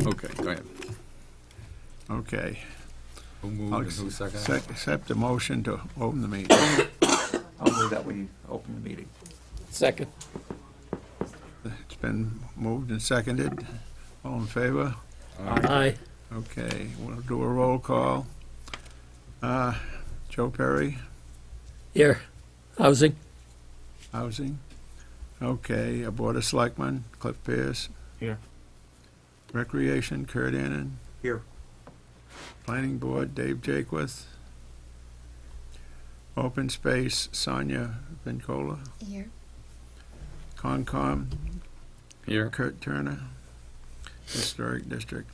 Okay, go ahead. Okay. Who moved and who seconded? Accept the motion to open the meeting. I'll move that we open the meeting. Second. It's been moved and seconded. All in favor? Aye. Okay, we'll do a roll call. Joe Perry, Here. Housing. Housing. Okay, Board of Selectmen, Cliff Pierce. Here. Recreation, Kurt Annan. Here. Planning Board, Dave Jakewith. Open Space, Sonia Vincola. Here. Concom, Here. Kurt Turner. Historic District,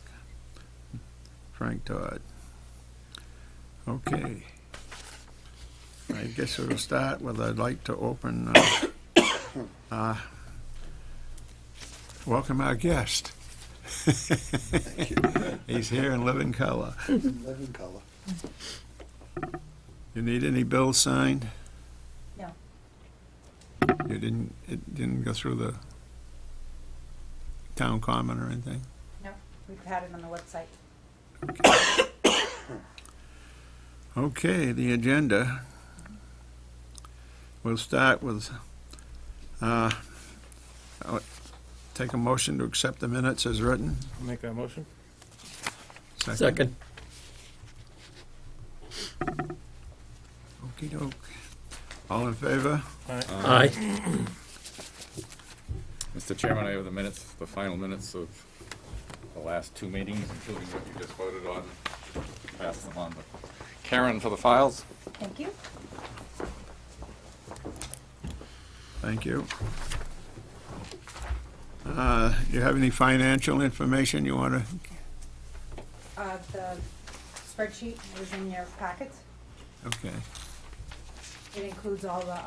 Frank Todd. Okay. I guess we'll start with, I'd like to open, welcome our guest. He's here in living color. Living color. You need any bills signed? No. It didn't go through the town common or anything? No, we've had it on the website. Okay, the agenda. We'll start with, take a motion to accept the minutes as written. Make that motion? Second. Okey-doke. All in favor? Aye. Mr. Chairman, I have the minutes, the final minutes of the last two meetings, including what you just voted on. Pass them on to Karen for the files. Thank you. Thank you. Do you have any financial information you want to? The spreadsheet is in your packets. Okay. It includes all the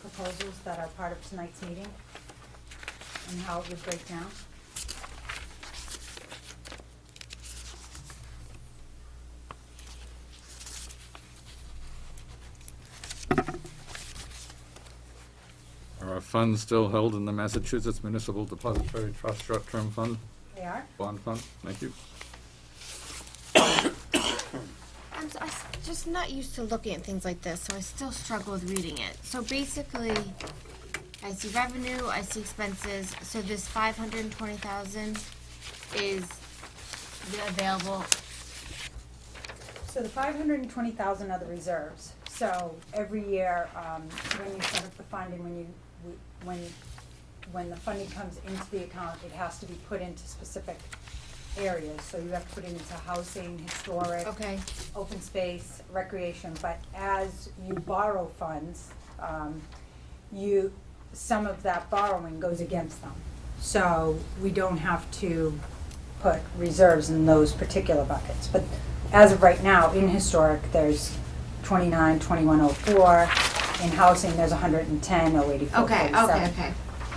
proposals that are part of tonight's meeting and how it would break down. Are our funds still held in the Massachusetts Municipal Depository Trust Short-Term Fund, They are? Bond Fund? Thank you. I'm just not used to looking at things like this, so I still struggle with reading it. So basically, I see revenue, I see expenses, so this 520,000 is available. So the 520,000 are the reserves. So every year, when you set up the fund and when the funding comes into the account, it has to be put into specific areas. So you have to put it into housing, historic, Okay. open space, recreation. But as you borrow funds, some of that borrowing goes against them. So we don't have to put reserves in those particular buckets. But as of right now, in historic, there's 29, 2104. In housing, there's 110, 084, Okay, 47. okay.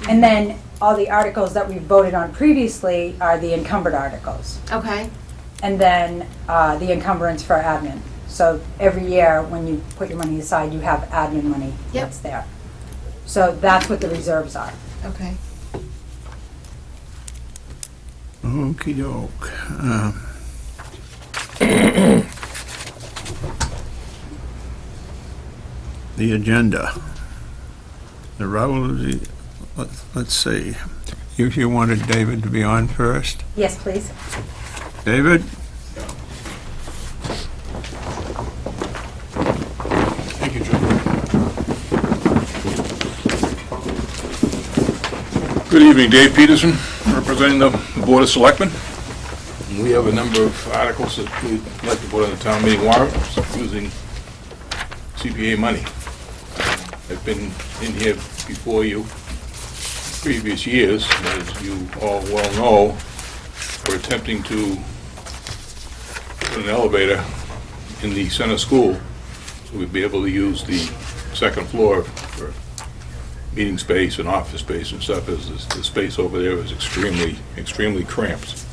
And then all the articles that we voted on previously are the encumbered articles. Okay. And then the encumbrance for admin. So every year, when you put your money aside, you have admin money Yep. that's there. So that's what the reserves are. Okay. Okey-doke. The agenda. The Raoul, let's see. You wanted David to be on first? Yes, please. David? Thank you, Joe. Good evening, Dave Peterson, representing the Board of Selectmen. We have a number of articles that we'd like to put on the town meeting warrant using CPA money. I've been in here before you previous years, as you all well know. We're attempting to put an elevator in the center school so we'd be able to use the second floor for meeting space and office space and stuff, as the space over there is extremely cramped.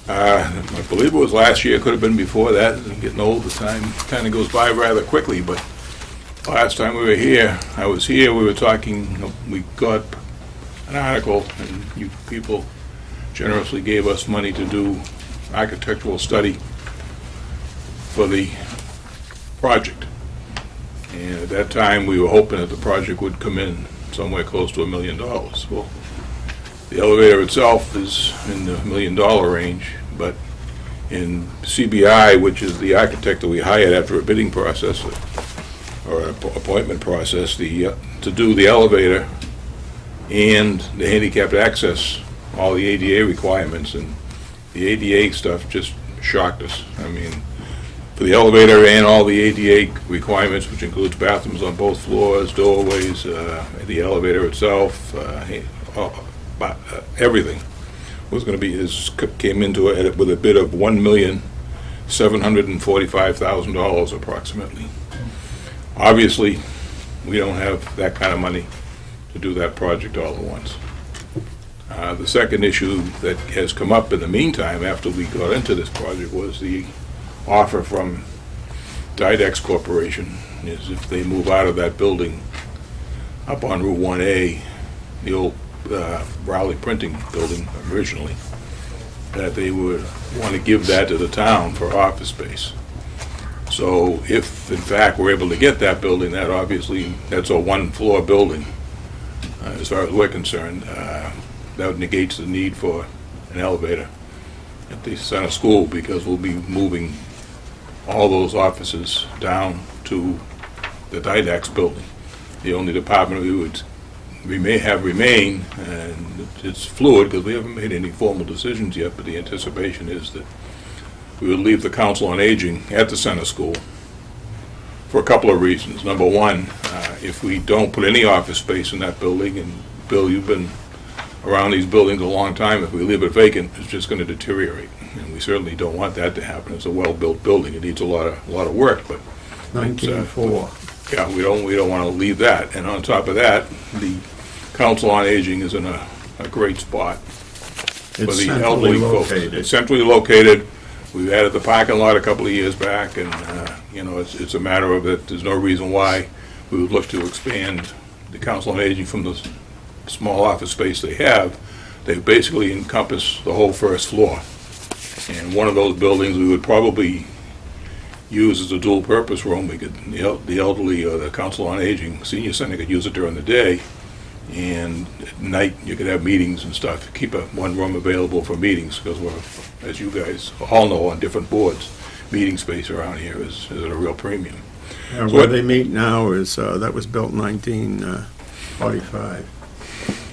I believe it was last year, could have been before that. I'm getting old, the time kind of goes by rather quickly, but last time we were here, we were talking, we got an article, and you people generously gave us money to do architectural study for the project. And at that time, we were hoping that the project would come in somewhere close to $1 million. Well, the elevator itself is in the $1 million range, but in CBI, which is the architect that we hired after a bidding process or an appointment process, to do the elevator and the handicapped access, all the ADA requirements, and the ADA stuff just shocked us. I mean, for the elevator and all the ADA requirements, which includes bathrooms on both floors, doorways, the elevator itself, everything was going to be, came into it with a bid of $1,745,000 approximately. Obviously, we don't have that kind of money to do that project all at once. The second issue that has come up in the meantime after we got into this project was the offer from Dydex Corporation, is if they move out of that building up on Route 1A, the old Rowley Printing building originally, that they would want to give that to the town for office space. So if in fact we're able to get that building, that obviously, that's a one-floor building, as far as we're concerned, that negates the need for an elevator at the center school, because we'll be moving all those offices down to the Dydex building. The only department we may have remain, and it's fluid because we haven't made any formal decisions yet, but the anticipation is that we would leave the Council on Aging at the center school for a couple of reasons. Number one, if we don't put any office space in that building, and Bill, you've been around these buildings a long time, if we leave it vacant, it's just going to deteriorate, and we certainly don't want that to happen. It's a well-built building; it needs a lot of work, but 1904. yeah, we don't want to leave that. And on top of that, the Council on Aging is in a great spot for It's the centrally elderly folks. located. It's centrally located. We've added the parking lot a couple of years back, and it's a matter of that. There's no reason why we would look to expand the Council on Aging from the small office space they have. They basically encompass the whole first floor, and one of those buildings we would probably use as a dual-purpose room. We could, the elderly or the Council on Aging Senior Center could use it during the day, and at night you could have meetings and stuff. Keep one room available for meetings, because we're, as you guys all know, on different boards, meeting space around here is at a real premium. Where they meet now is, that was built in 1945.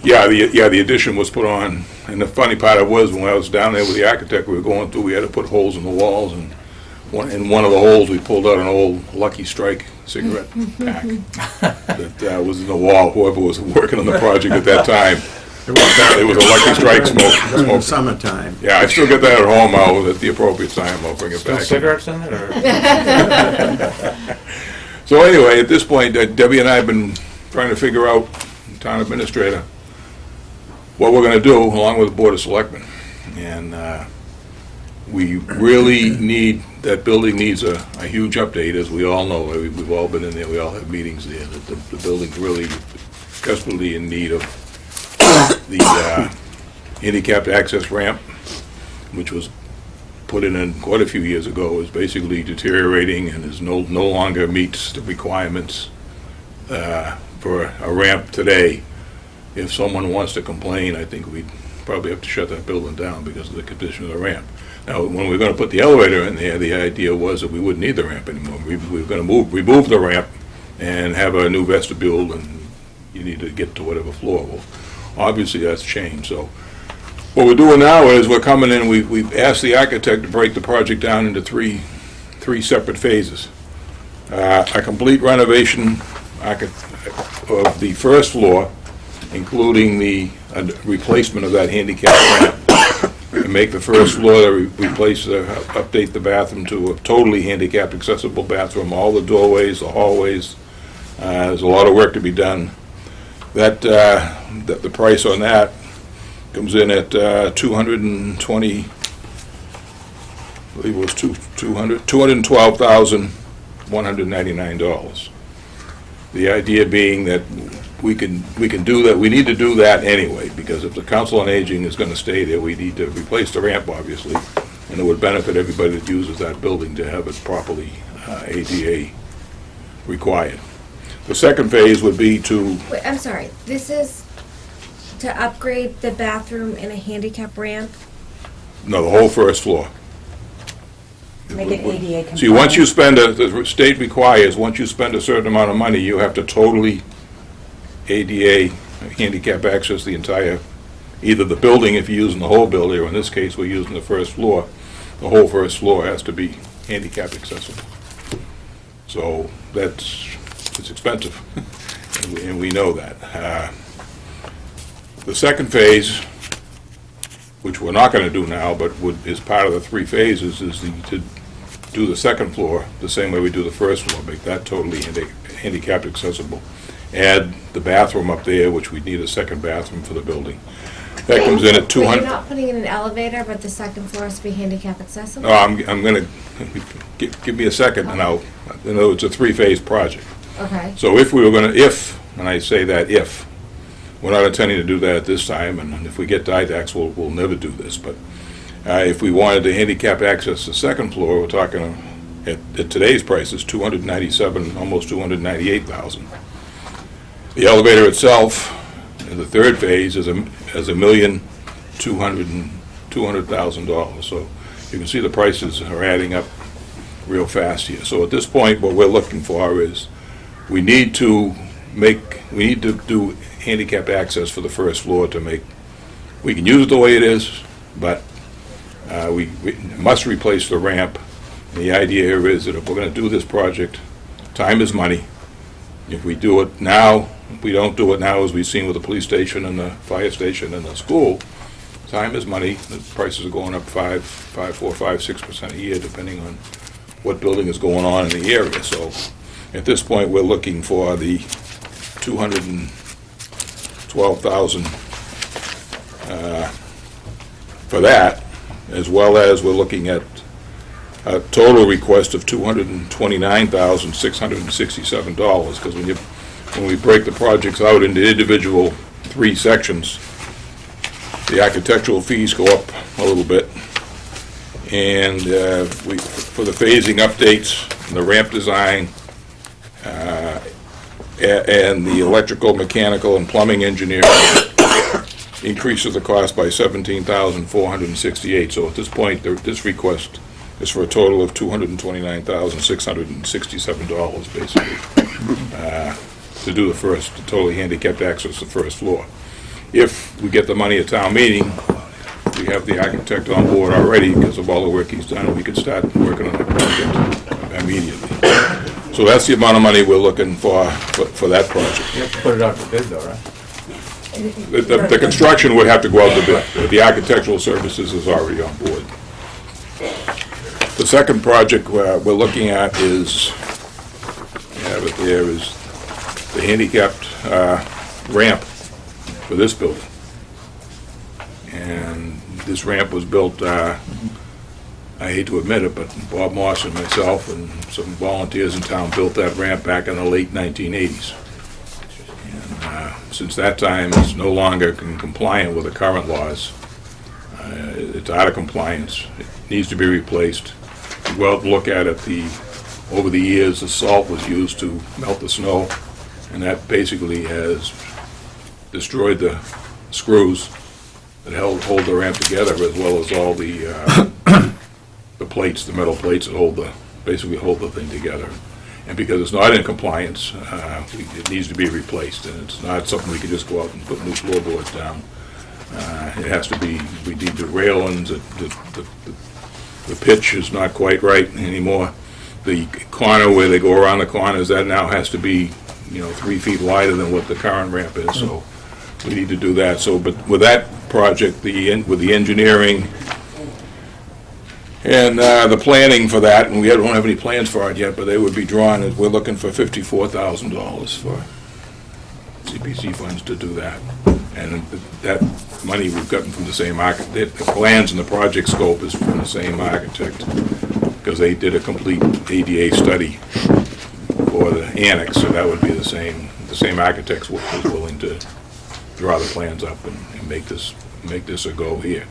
Yeah, the addition was put on, and the funny part of it was, when I was down there with the architect, we were going through, we had to put holes in the walls, and in one of the holes, we pulled out an old Lucky Strike cigarette pack that was in the wall. Whoever was working on the project at that time, it was a Lucky Strike During the smoke. summertime. Yeah, I still get that at home. At the appropriate time, I'll bring it Still back. cigarettes in it, or? So anyway, at this point, Debbie and I have been trying to figure out, town administrator, what we're going to do, along with the Board of Selectmen. And we really need, that building needs a huge update, as we all know. We've all been in there, we all have meetings there. The building's really desperately in need of the handicapped access ramp, which was put in quite a few years ago, is basically deteriorating and is no longer meets the requirements for a ramp today. If someone wants to complain, I think we'd probably have to shut that building down because of the condition of the ramp. Now, when we were going to put the elevator in there, the idea was that we wouldn't need the ramp anymore. We were going to remove the ramp and have a new vestibule, and you need to get to whatever floor. Well, obviously, that's changed. So what we're doing now is we're coming in, we've asked the architect to break the project down into three separate phases. A complete renovation of the first floor, including the replacement of that handicap ramp, and make the first floor, update the bathroom to a totally handicapped accessible bathroom, all the doorways, the hallways. There's a lot of work to be done. The price on that comes in at $212,199. The idea being that we can do that, we need to do that anyway, because if the Council on Aging is gonna stay there, we need to replace the ramp, obviously, and it would benefit everybody that uses that building to have it properly ADA required. The second phase would be to, Wait, I'm sorry, this is to upgrade the bathroom and a handicap ramp? no, the whole first floor. Make it ADA compliant. See, once you spend, the state requires, once you spend a certain amount of money, you have to totally ADA, handicap access the entire, either the building if you're using the whole building, or in this case, we're using the first floor. The whole first floor has to be handicap accessible. So it's expensive, and we know that. The second phase, which we're not gonna do now, but is part of the 3 phases, is to do the second floor the same way we do the first floor, make that totally handicapped accessible. Add the bathroom up there, which we'd need a second bathroom for the building. That comes in at But 200. you're not putting in an elevator, but the second floor has to be handicap accessible? No, I'm gonna, give me a second, and you know, it's a 3-phase project. Okay. So if we were gonna, and I say that if, we're not intending to do that at this time, and if we get DIDAX, we'll never do this, but if we wanted to handicap access the second floor, we're talking, at today's prices, $297,000, almost $298,000. The elevator itself, in the third phase, is $1,200,000. So you can see the prices are adding up real fast here. So at this point, what we're looking for is, we need to do handicap access for the first floor to make, we can use it the way it is, but we must replace the ramp. And the idea here is that if we're going to do this project, time is money. If we do it now, if we don't do it now, as we've seen with the police station and the fire station and the school, time is money. The prices are going up 4, 5, 6% a year, depending on what building is going on in the area. So at this point, we're looking for the $212,000 for that, as well as we're looking at a total request of $229,667, because when we break the projects out into individual 3 sections, the architectural fees go up a little bit. And for the phasing updates, and the ramp design, and the electrical, mechanical, and plumbing engineering, increases the cost by $17,468. So at this point, this request is for a total of $229,667, basically, to do the totally handicapped access to the first floor. If we get the money at town meeting, we have the architect on board already because of all the work he's done, and we could start working on the project immediately. So that's the amount of money we're looking for that project. You have to put it out for bid though, right? The construction would have to go out to bid. The architectural services is already on board. The second project we're looking at is, is the handicapped ramp for this building. And this ramp was built, I hate to admit it, but Bob Moss and myself and some volunteers in town built that ramp back in the late 1980s. And since that time, it's no longer compliant with the current laws. It's out of compliance. It needs to be replaced. Well, look at it, over the years, the salt was used to melt the snow, and that basically has destroyed the screws that hold the ramp together, as well as all the plates, the metal plates that basically hold the thing together. And because it's not in compliance, it needs to be replaced, and it's not something we can just go out and put new floorboards down. It has to be, we need the railings, the pitch is not quite right anymore. The corner where they go around the corners, that now has to be, 3 feet wider than what the current ramp is, so we need to do that. So, but with that project, with the engineering and the planning for that, and we don't have any plans for it yet, but they would be drawn, we're looking for $54,000 for CPC funds to do that. And that money we've gotten from the same architect, the plans and the project scope is from the same architect, because they did a complete ADA study for the annex, so that would be the same the same architects was willing to draw the plans up and make this a go here.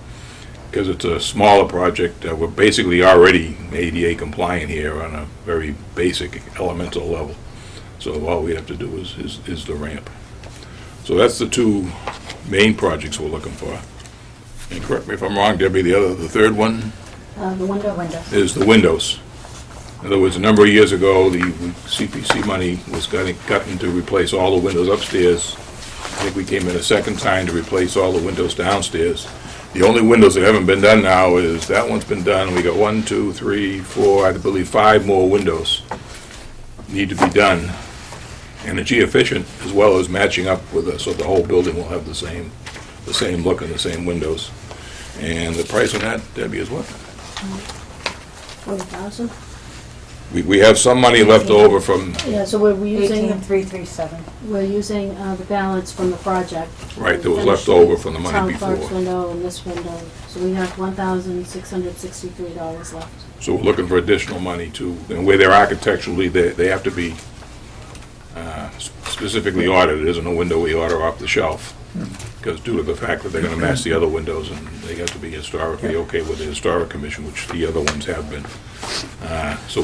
Because it's a smaller project, we're basically already ADA compliant here on a very basic elemental level. So all we have to do is the ramp. So that's the two main projects we're looking for. And correct me if I'm wrong, Debbie, the third one The window. is the windows. In other words, a number of years ago, the CPC money was gotten to replace all the windows upstairs. I think we came in a second time to replace all the windows downstairs. The only windows that haven't been done now is, that one's been done, we got 1, 2, 3, 4, I believe 5 more windows need to be done. Energy efficient, as well as matching up with so the whole building will have the same look and the same windows. And the price on that, Debbie, is what? 40,000? We have some money left over from, Yeah, so we're using, 18,337. we're using the balance from the project. right, that was left over from the money Town clerk's before. window and this window, so we have $1,663 left. So we're looking for additional money to, and where they're architecturally, they have to be specifically ordered. It isn't a window we order off the shelf, because due to the fact that they're gonna match the other windows, and they have to be historically okay with the Historic Commission, which the other ones have been. So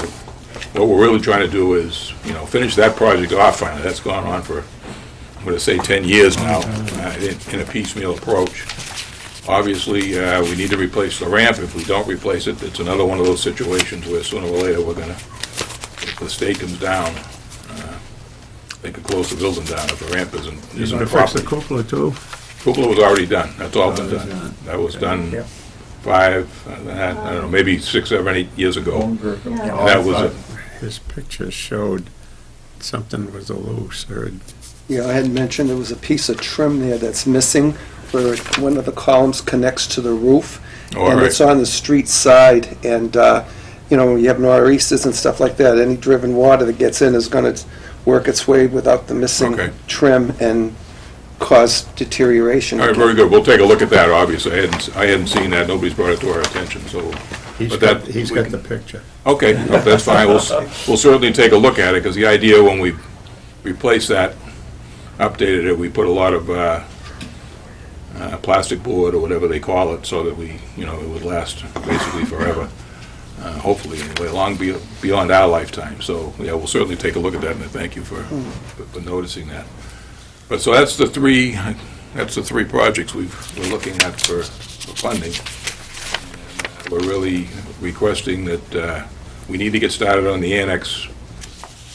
what we're really trying to do is, finish that project off finally. That's gone on for, I'm gonna say 10 years now, in a piecemeal approach. Obviously, we need to replace the ramp. If we don't replace it, it's another one of those situations where sooner or later, we're gonna, if the state comes down, they could close the building down if the ramp You isn't gonna fix the properly. cupola too? Cupola was already done. That's all been Already done. done. That was done Yeah. 5, I don't know, maybe 6, 7, 8 years ago. And Yeah. that was it. His picture showed something was loose, or Yeah, I had mentioned there was a piece of trim there that's missing where one of the columns connects to the roof. All And right. it's on the street side, and, when you have nor'easters and stuff like that, any driven water that gets in is gonna work its way without the missing Okay. trim and cause deterioration. All right, very good. We'll take a look at that, obviously. I hadn't seen that. Nobody's brought it to our attention, so. he's But got, that- he's we got can- the picture. Okay, no, that's fine. We'll certainly take a look at it, because the idea when we replaced that, updated it, we put a lot of plastic board or whatever they call it, so that it would last basically forever. Hopefully, anyway, long beyond our lifetime. So, yeah, we'll certainly take a look at that, and I thank you for noticing that. But, so that's the three projects we're looking at for funding. We're really requesting that we need to get started on the annex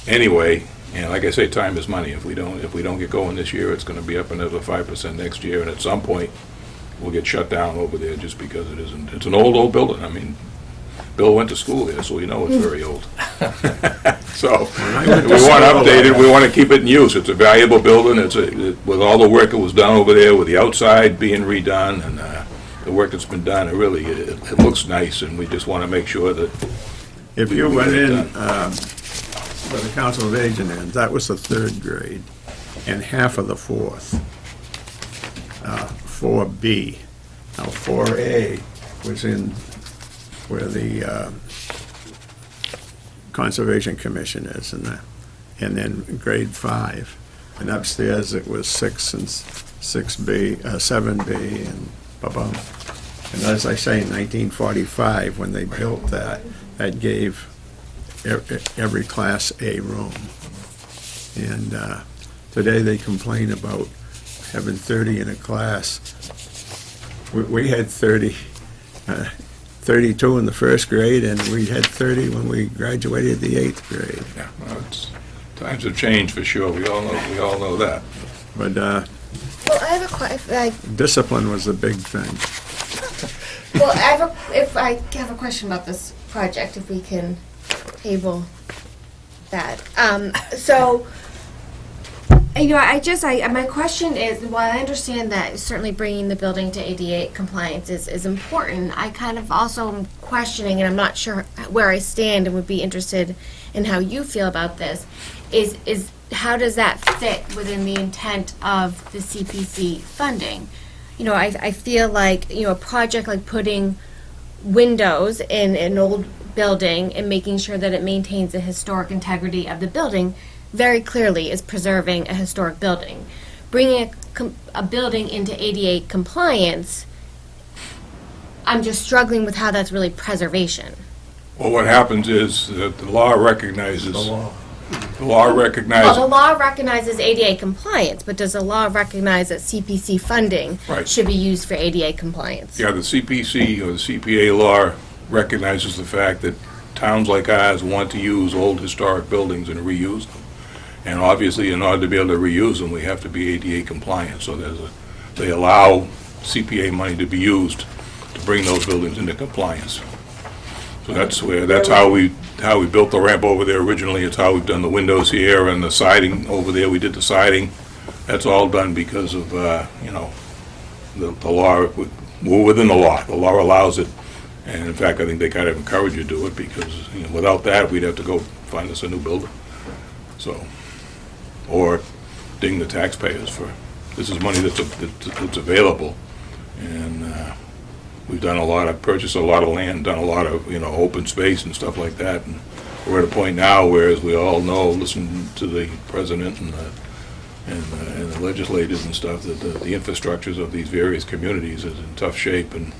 anyway, and like I say, time is money. If we don't get going this year, it's gonna be up another 5% next year, and at some point, we'll get shut down over there just because it's an old building. I mean, Bill went to school there, so we know it's very old. So, we want to update it, we want to keep it in use. It's a valuable building, with all the work that was done over there, with the outside being redone, and the work that's been done, it looks nice, and we just want to make sure that, If you went in, with the Council of Aging in, that was the 3rd grade, and half of the 4th. 4B. Now, 4A was in where the Conservation Commission is, and then grade 5. And upstairs, it was 6 and 6B, 7B, and ba-bum. And as I say, in 1945, when they built that gave every class a room. And today, they complain about having 30 in a class. We had 32 in the 1st grade, and we had 30 when we graduated the 8th grade. yeah, well, times have changed for sure, we all know that. But Well, I have a question. discipline was a big thing. Well, if I have a question about this project, if we can table that. So, my question is, while I understand that certainly bringing the building to ADA compliance is important, I kind of also am questioning, and I'm not sure where I stand, and would be interested in how you feel about this, is how does that fit within the intent of the CPC funding? I feel like, a project like putting windows in an old building and making sure that it maintains the historic integrity of the building very clearly is preserving a historic building. Bringing a building into ADA compliance, I'm just struggling with how that's really preservation. Well, what happens is that the law recognizes. The law Well, recognizes. the law recognizes ADA compliance, but does the law recognize that CPC funding Right. should be used for ADA compliance? Yeah, the CPC or the CPA law recognizes the fact that towns like ours want to use old historic buildings and reuse them. And obviously, in order to be able to reuse them, we have to be ADA compliant. So they allow CPA money to be used to bring those buildings into compliance. So that's how we built the ramp over there originally. It's how we've done the windows here and the siding over there. We did the siding. That's all done because of, the law. We're within the law. The law allows it. And in fact, I think they kind of encourage you to do it because, without that, we'd have to go find us a new builder. So, or ding the taxpayers for, this is money that's available. And we've done purchased a lot of land, done a lot of, open space and stuff like that. And we're at a point now where, as we all know, listen to the president and the legislators and stuff, that the infrastructures of these various communities is in tough shape. And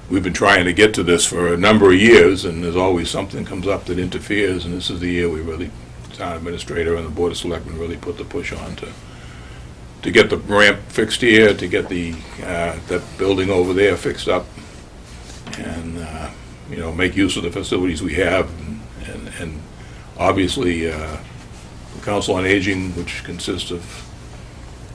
we've been trying to get to this for a number of years, and there's always something comes up that interferes, and this is the year we really, the town administrator and the Board of Selectmen really put the push on to get the ramp fixed here, to get that building over there fixed up, and, make use of the facilities we have, and obviously, the Council on Aging, which consists of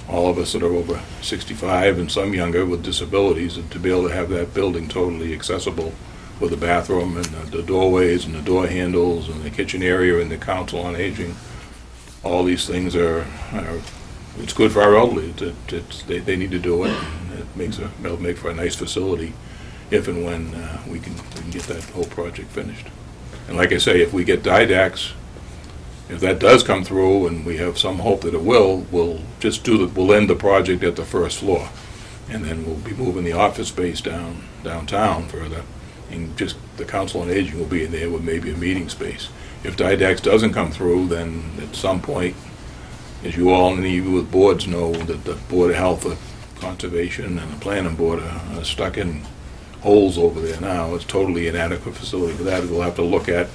all of us that are over 65 and some younger with disabilities, and to be able to have that building totally accessible with the bathroom and the doorways and the door handles and the kitchen area and the Council on Aging, all these things are it's good for our elderly. They need to do it. And it'll make for a nice facility if and when we can get that whole project finished. And like I say, if we get DIDAX, if that does come through, and we have some hope that it will, we'll end the project at the first floor. And then we'll be moving the office space downtown further. And just the Council on Aging will be in there with maybe a meeting space. If DIDAX doesn't come through, then at some point, as you all with boards know, that the Board of Health, Conservation, and the Planning Board are stuck in holes over there now. It's totally inadequate facility for that. We'll have to look at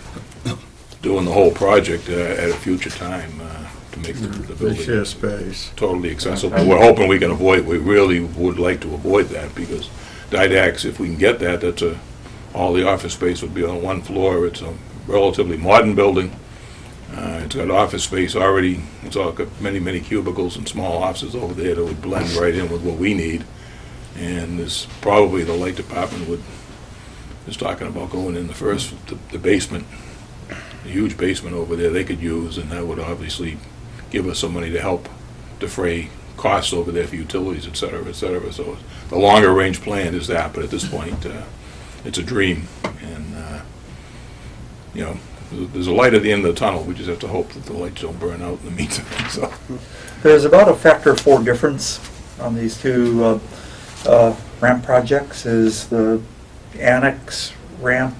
doing the whole project at a future time to make the building share space. totally accessible. We're hoping we really would like to avoid that, because DIDAX, if we can get that, all the office space would be on one floor. It's a relatively modern building. It's got office space already. It's all got many cubicles and small offices over there that would blend right in with what we need. And there's probably the light department is talking about going in the basement, a huge basement over there they could use, and that would obviously give us some money to help defray costs over there for utilities, et cetera, et cetera. So the longer range plan is that, but at this point, it's a dream. And, there's a light at the end of the tunnel. We just have to hope that the lights don't burn out in the meantime. So. There's about a factor of 4 difference on these two ramp projects. Is the annex ramp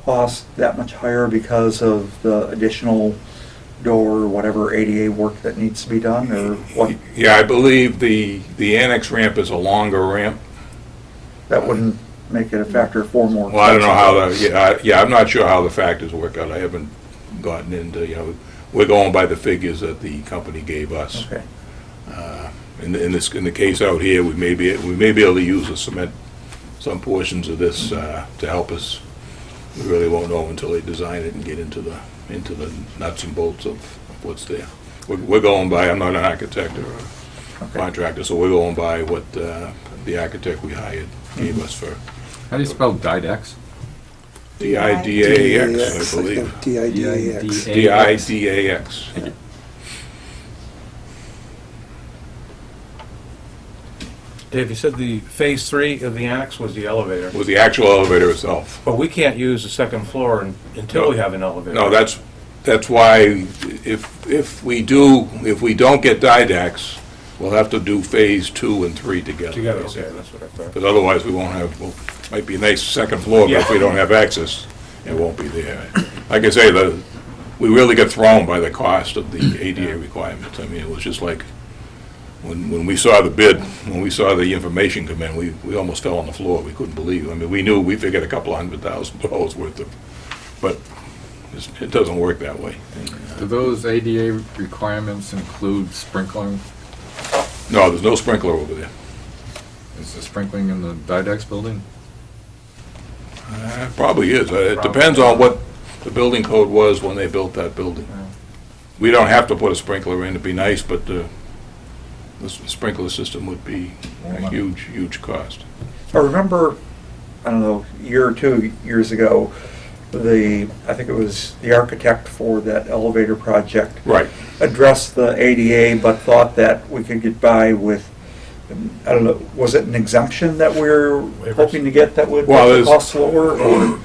cost that much higher because of the additional door or whatever ADA work that needs to be done, or what? Yeah, I believe the annex ramp is a longer ramp. That wouldn't make it a factor of 4 more. Well, I don't know how I'm not sure how the factors work out. I haven't gotten into, we're going by the figures that the company gave us. Okay. In the case out here, we may be able to use the cement, some portions of this to help us. We really won't know until they design it and get into the nuts and bolts of what's there. We're going by, I'm not an architect or a contractor, so we're going by what the architect we hired gave us for. How do you spell DIDAX? DIDAX, I believe. DIDAX. DIDAX. Dave, you said the phase 3 of the annex was the elevator, Was the actual elevator itself. but we can't use the second floor until we have an elevator. No, that's why if we don't get DIDAX, we'll have to do phase 2 and 3 together. Together, okay, that's what I thought. Because otherwise we won't have, might be a nice second floor, but if we don't have access, it won't be there. Like I say, we really got thrown by the cost of the ADA requirements. I mean, it was just like, when we saw the bid, when we saw the information come in, we almost fell on the floor. We couldn't believe it. I mean, we figured a couple of $100,000 worth of, but it doesn't work that way. Do those ADA requirements include sprinkling? No, there's no sprinkler over there. Is the sprinkling in the Didex building? Probably is. It depends on what the building code was when they built that building. We don't have to put a sprinkler in, it'd be nice, but the sprinkler system would be a huge, huge cost. I remember, I don't know, a year or 2 years ago, I think it was the architect for that elevator project. Right. Addressed the ADA, but thought that we could get by with, I don't know, was it an exemption that we're hoping to get that would make the cost lower? Or?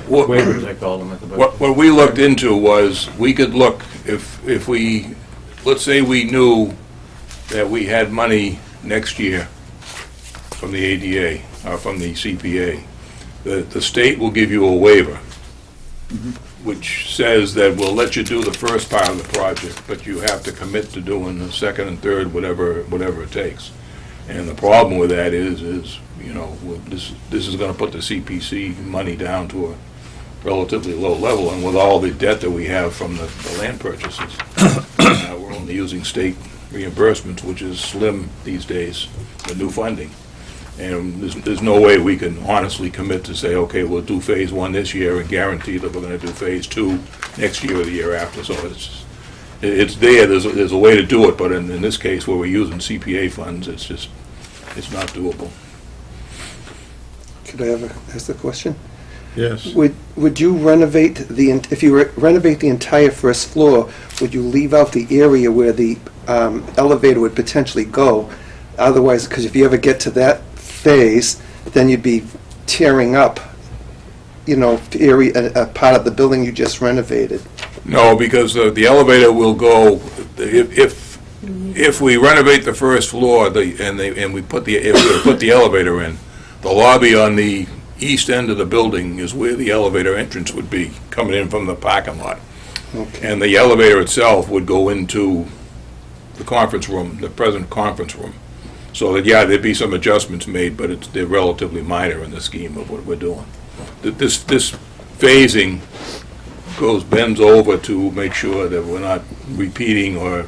Waivers, they call them at the budget. What we looked into was, we could look, if we, let's say we knew that we had money next year from the ADA, or from the CPA, the state will give you a waiver, which says that we'll let you do the first part of the project, but you have to commit to doing the second and third, whatever it takes. And the problem with that is you know, this is gonna put the CPC money down to a relatively low level, and with all the debt that we have from the land purchases, we're only using state reimbursements, which is slim these days, the new funding. And there's no way we can honestly commit to say, okay, we'll do phase 1 this year and guarantee that we're gonna do phase 2 next year or the year after. So it's there's a way to do it, but in this case, where we're using CPA funds, it's not doable. Could I ask the question? Yes. Would you renovate if you renovate the entire first floor, would you leave out the area where the elevator would potentially go? Otherwise, because if you ever get to that phase, then you'd be tearing up, you know, a part of the building you just renovated. No, because the elevator will go, if we renovate the first floor, and we put the elevator in, the lobby on the east end of the building is where the elevator entrance would be, coming in from the parking lot. Okay. And the elevator itself would go into the conference room, the present conference room. So that, yeah, there'd be some adjustments made, but they're relatively minor in the scheme of what we're doing. This phasing bends over to make sure that we're not repeating or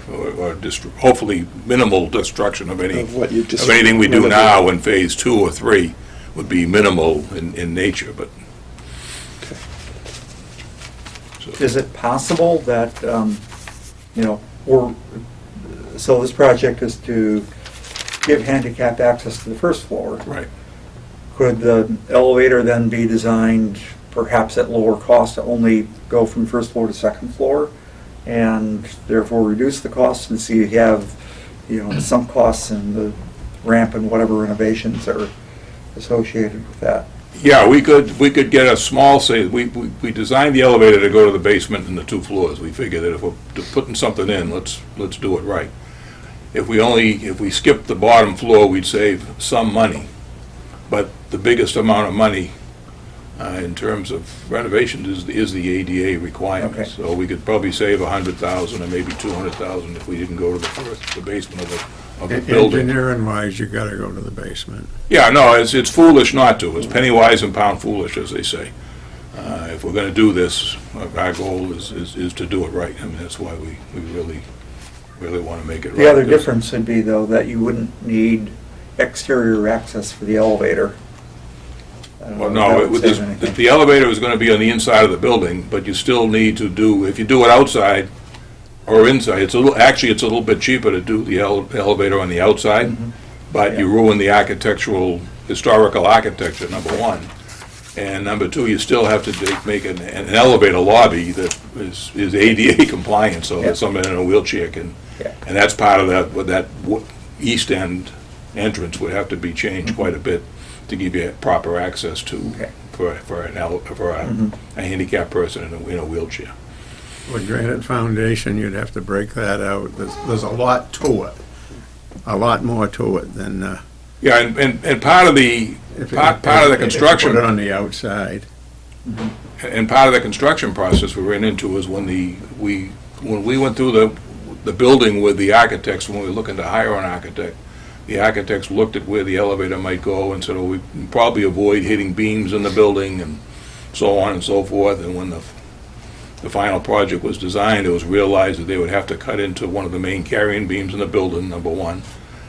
hopefully minimal destruction of anything we do now in phase 2 or 3 would be minimal in nature, but. So. Is it possible that, you know, so this project is to give handicap access to the first floor. Right. Could the elevator then be designed perhaps at lower cost to only go from first floor to second floor and therefore reduce the costs, and so you have, you know, some costs in the ramp and whatever renovations are associated with that? Yeah, we could get a small, we designed the elevator to go to the basement and the 2 floors. We figured that if we're putting something in, let's do it right. If we skipped the bottom floor, we'd save some money. But the biggest amount of money in terms of renovations is the ADA requirement. Okay. So we could probably save $100,000 or maybe $200,000 if we didn't go to the basement of the building. Engineering-wise, you gotta go to the basement. Yeah, no, it's foolish not to. It's penny wise and pound foolish, as they say. If we're going to do this, our goal is to do it right. I mean, that's why we really want to make it right. The other difference would be, though, that you wouldn't need exterior access for the elevator. Well, no, the elevator is going to be on the inside of the building, but you still need to do, if you do it outside or inside, it's a little bit cheaper to do the elevator on the outside, but you ruin the historical architecture, number one. And number two, you still have to make an elevator lobby that is ADA compliant, so that someone in a wheelchair can, and that's part of that east end entrance would have to be changed quite a bit to give you proper access to, for a handicapped person in a wheelchair. With granite foundation, you'd have to break that out. There's a lot to it, a lot more to it than. Yeah, and part of the construction. Put it on the outside. And part of the construction process we ran into was when we went through the building with the architects, when we were looking to hire an architect, the architects looked at where the elevator might go and said, oh, we can probably avoid hitting beams in the building and so on and so forth. And when the final project was designed, it was realized that they would have to cut into one of the main carrying beams in the building, number one.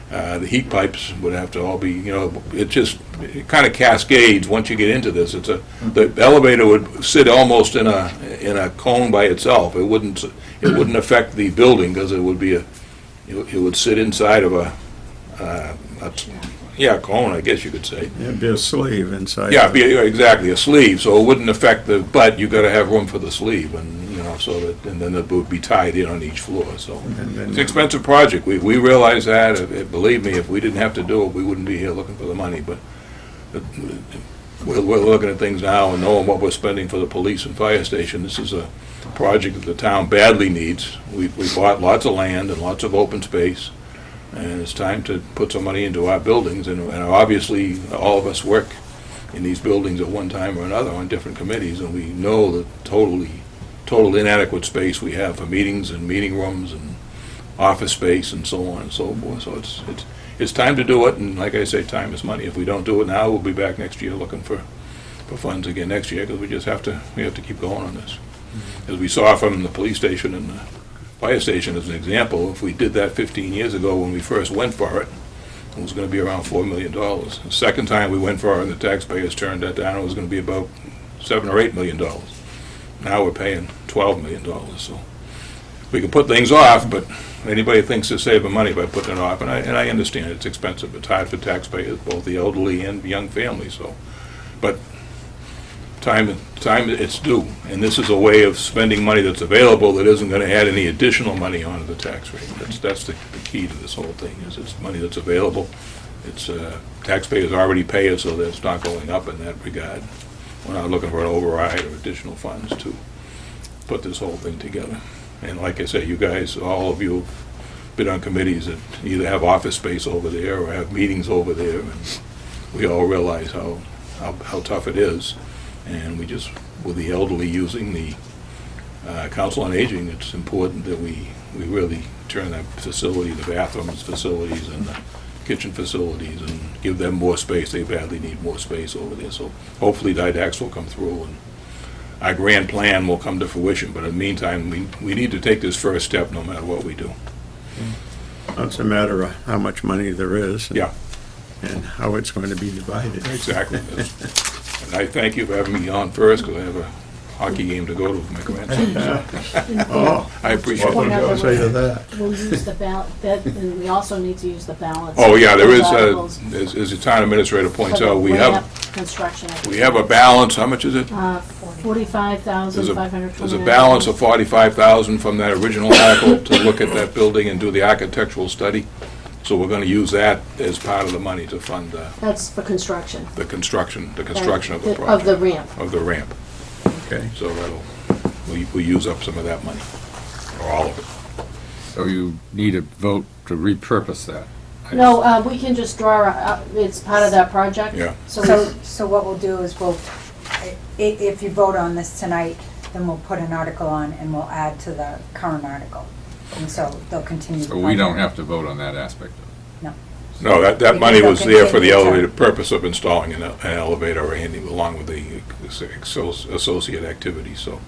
The heat pipes would have to all be, it kind of cascades once you get into this. The elevator would sit almost in a cone by itself. It wouldn't affect the building because it would sit inside of a cone, I guess you could say. It'd be a sleeve inside. Yeah, exactly, a sleeve, so it wouldn't affect but you gotta have room for the sleeve, and, and then it would be tied in on each floor, so. And then- It's an expensive project, we realize that, believe me, if we didn't have to do it, we wouldn't be here looking for the money, but we're looking at things now and knowing what we're spending for the police and fire station. This is a project that the town badly needs. We bought lots of land and lots of open space, and it's time to put some money into our buildings, and obviously, all of us work in these buildings at one time or another on different committees, and we know the total inadequate space we have for meetings and meeting rooms and office space and so on and so forth. So it's time to do it, and like I say, time is money. If we don't do it now, we'll be back next year looking for funds again next year, because we have to keep going on this. As we saw from the police station and the fire station as an example, if we did that 15 years ago when we first went for it, it was going to be around $4 million. The second time we went for it and the taxpayers turned that down, it was going to be about $7 or $8 million. Now we're paying $12 million. So we can put things off, but anybody thinks they're saving money by putting it off, and I understand it's expensive. It's hard for taxpayers, both the elderly and young families. So, but time it's due, and this is a way of spending money that's available that isn't going to add any additional money onto the tax rate. That's the key to this whole thing, is it's money that's available. It's taxpayers already pay it, so that it's not going up in that regard. We're not looking for an override or additional funds to put this whole thing together. And like I say, you guys, all of you have been on committees that either have office space over there or have meetings over there, and we all realize how tough it is. And with the elderly using the Council on Aging, it's important that we really turn that facility, the bathrooms facilities and the kitchen facilities, and give them more space. They badly need more space over there. So hopefully DIDAX will come through and our grand plan will come to fruition. But in the meantime, we need to take this first step no matter what we do. It's a matter of how much money there is. Yeah. And how it's going to be divided. Exactly. And I thank you for having me on first, because I have a hockey game to go to with my grandson. Oh, I appreciate Point out it. I'll say to that. We'll use the and we also need to use the balance. Oh, yeah, there Those is, articles as the town administrator points for the out, we ramp have Construction. a balance. How much is it? $45,529. There's a balance of $45,000 from that original article to look at that building and do the architectural study. So we're going to use that as part of the money to fund That's for construction. the construction of the project. Of the ramp. Of the ramp. Okay. So we'll use up some of that money, or all of it. So you need a vote to repurpose that. No, we can just draw, it's part of that project. Yeah. So what we'll do is if you vote on this tonight, then we'll put an article on and we'll add to the current article. And so they'll continue. So we don't have to vote on that aspect of it. No. No, that Because money they'll was there for the continue to- elevated purpose of installing an elevator or anything along with the associate activities, so.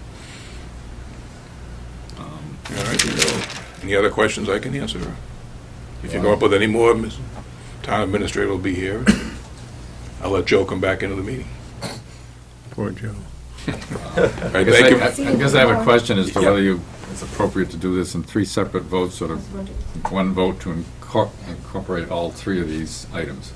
All right, so, any other questions I can answer? If you come up with any more, Ms. Town Administrator will be here. I'll let Joe come back into the meeting. Poor Joe. All right, thank you. I guess I have a question as to Yeah. whether it's appropriate to do this in three separate votes, sort of one vote to incorporate all three of these items.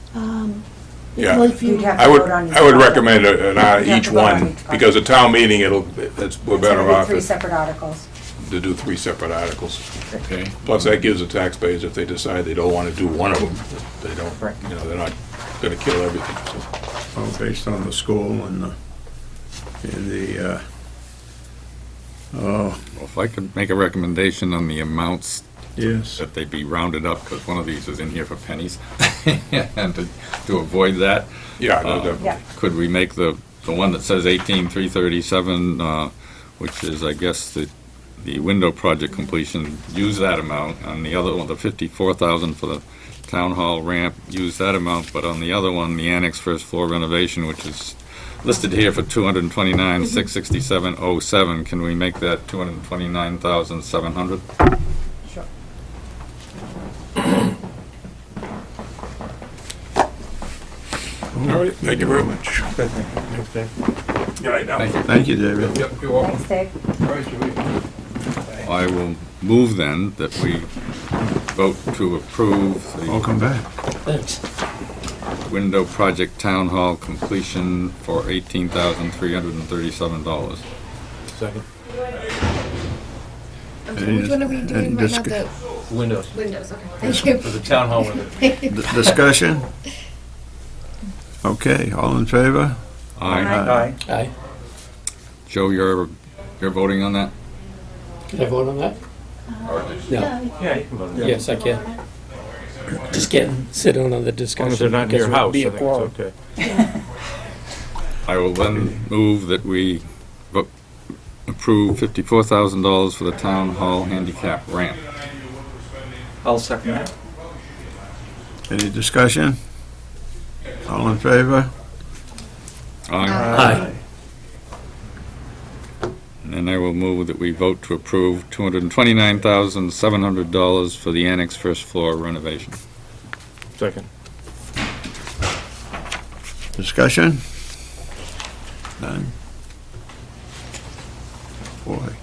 Yeah. Well, if you- You'd have I to would, vote on each I would project. recommend You'd have each to vote on one, each project. because a town meeting, we're It's better gonna be off three separate articles. to do three separate articles. Okay. Plus, that gives the taxpayers, if they decide they don't want to do one of them, they don't, they're not going to kill everything, so. Oh, based on the school and Well, if I could make a recommendation on the amounts, yes. that they be rounded up, because one of these is in here for pennies, and to avoid that, Yeah, no, Uh, definitely. Yeah. could we make the the one that says 18,337, which is, I guess, the window project completion, use that amount. On the other one, the 54,000 for the town hall ramp, use that amount, but on the other one, the annex first floor renovation, which is listed here for 229,667.07, can we make that 229,700? Sure. All right, thank you very much. Good thing. Good night now. Thank you. Thank you, David. Yep, you're welcome. Thanks, Dave. All right, Julie. I will move then that we vote to approve the Welcome back. Thanks. window project town hall completion for $18,337. Second. Any Which one are we dis- doing any right now? discu- The Windows. windows, okay, thank you. For the town hall window. Discussion? Okay, all in favor? Aye. Aye. Aye. Joe, you're voting on that? Can I vote on that? Or did you- No. Yeah, you can vote on it. Yes, I can. Just can't sit in on the As discussion. long as they're not in because your it would house, I be a think quorum. it's okay. I will then move that we approve $54,000 for the town hall handicap ramp. I'll second that. Any discussion? All in favor? Aye. And I will move that we vote to approve $229,700 for the annex first floor renovation. Second. Discussion? None? Boy.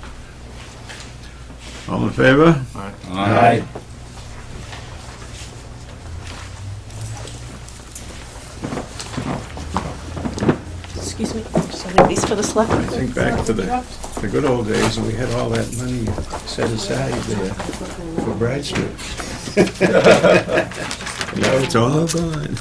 All in favor? Aye. Excuse me, just leave these for the select. I think back to the good old days when we had all that money set aside there for Bradstreet. Now it's all gone.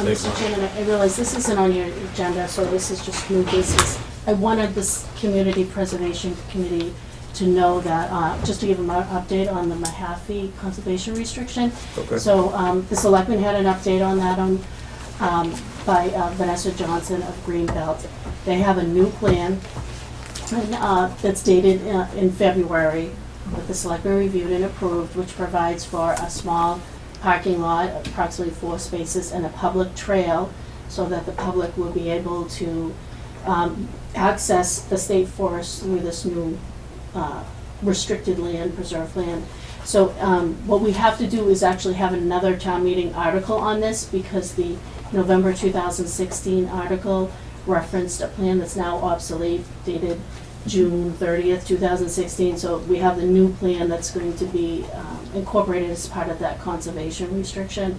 Mr. Chairman, I realize this isn't on your agenda, so this is just new business. I wanted this Community Preservation Committee to know that, just to give them an update on the Mahaffey conservation restriction. Okay. So, the selectmen had an update on that by Vanessa Johnson of Greenbelt. They have a new plan that's dated in February, that the selectmen reviewed and approved, which provides for a small parking lot, approximately 4 spaces, and a public trail, so that the public will be able to access the state forest through this new restricted land, preserved land. So what we have to do is actually have another town meeting article on this, because the November 2016 article referenced a plan that's now obsolete, dated June 30th, 2016. So we have the new plan that's going to be incorporated as part of that conservation restriction.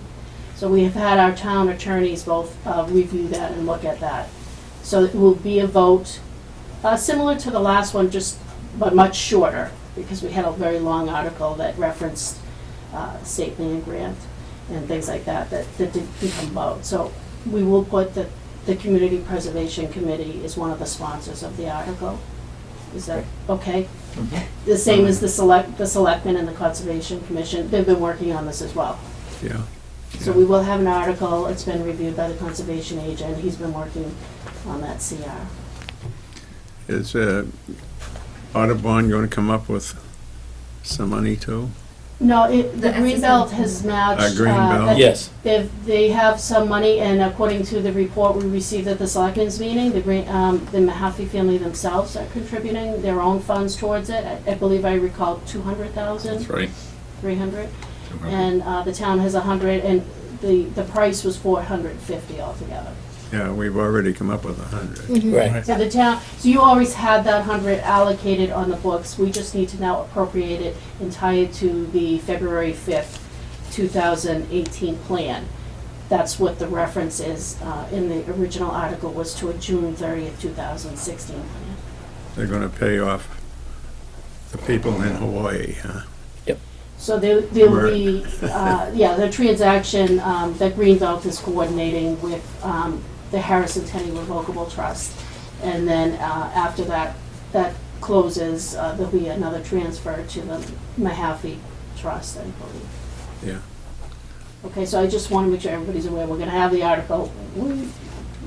So we have had our town attorneys both review that and look at that. So it will be a vote similar to the last one, but much shorter, because we had a very long article that referenced state land grant and things like that didn't become vote. So we will put that the Community Preservation Committee is one of the sponsors of the article. Is that okay? The same as the selectmen and the Conservation Commission, they've been working on this as well. Yeah. So we will have an article, it's been reviewed by the conservation agent, he's been working on that CR. Is Audubon going to come up with some money too? No, the The Greenbelt has matched. Greenbelt? Yes. They have some money, and according to the report we received at the selectmen's meeting, the Mahaffey family themselves are contributing their own funds towards it. I believe I recall 200,000. That's right. 300. And the town has 100, and the price was 450 altogether. Yeah, we've already come up with 100. Mm-hmm. Right. So the town, so you always had that 100 allocated on the books, we just need to now appropriate it and tie it to the February 5th, 2018 plan. That's what the reference is in the original article, was to a June 30th, 2016 plan. They're going to pay off the people in Hawaii, huh? So there will be, the transaction that Greenbelt is coordinating with the Harrison Tenney Revocable Trust. And then after that closes, there'll be another transfer to the Mahaffey Trust, I believe. Yeah. Okay, so I just want to make sure everybody's aware, we're going to have the article.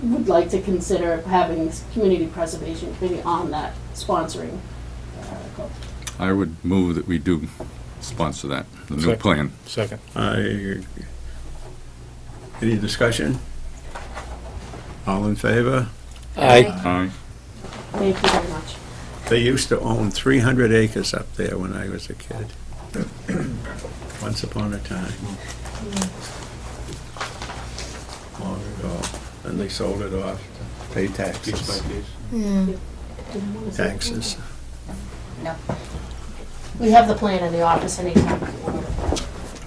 would like to consider having Community Preservation Committee on that, sponsoring the article. I would move that we do sponsor that, the new Second. plan. Second. Any discussion? All in favor? Aye. Aye. Thank you very much. They used to own 300 acres up there when I was a kid. Once upon a time. Long ago. And they sold it off to pay Piece by taxes. piece. Yeah. Didn't want to say Taxes. No. We have the plan in the office anytime.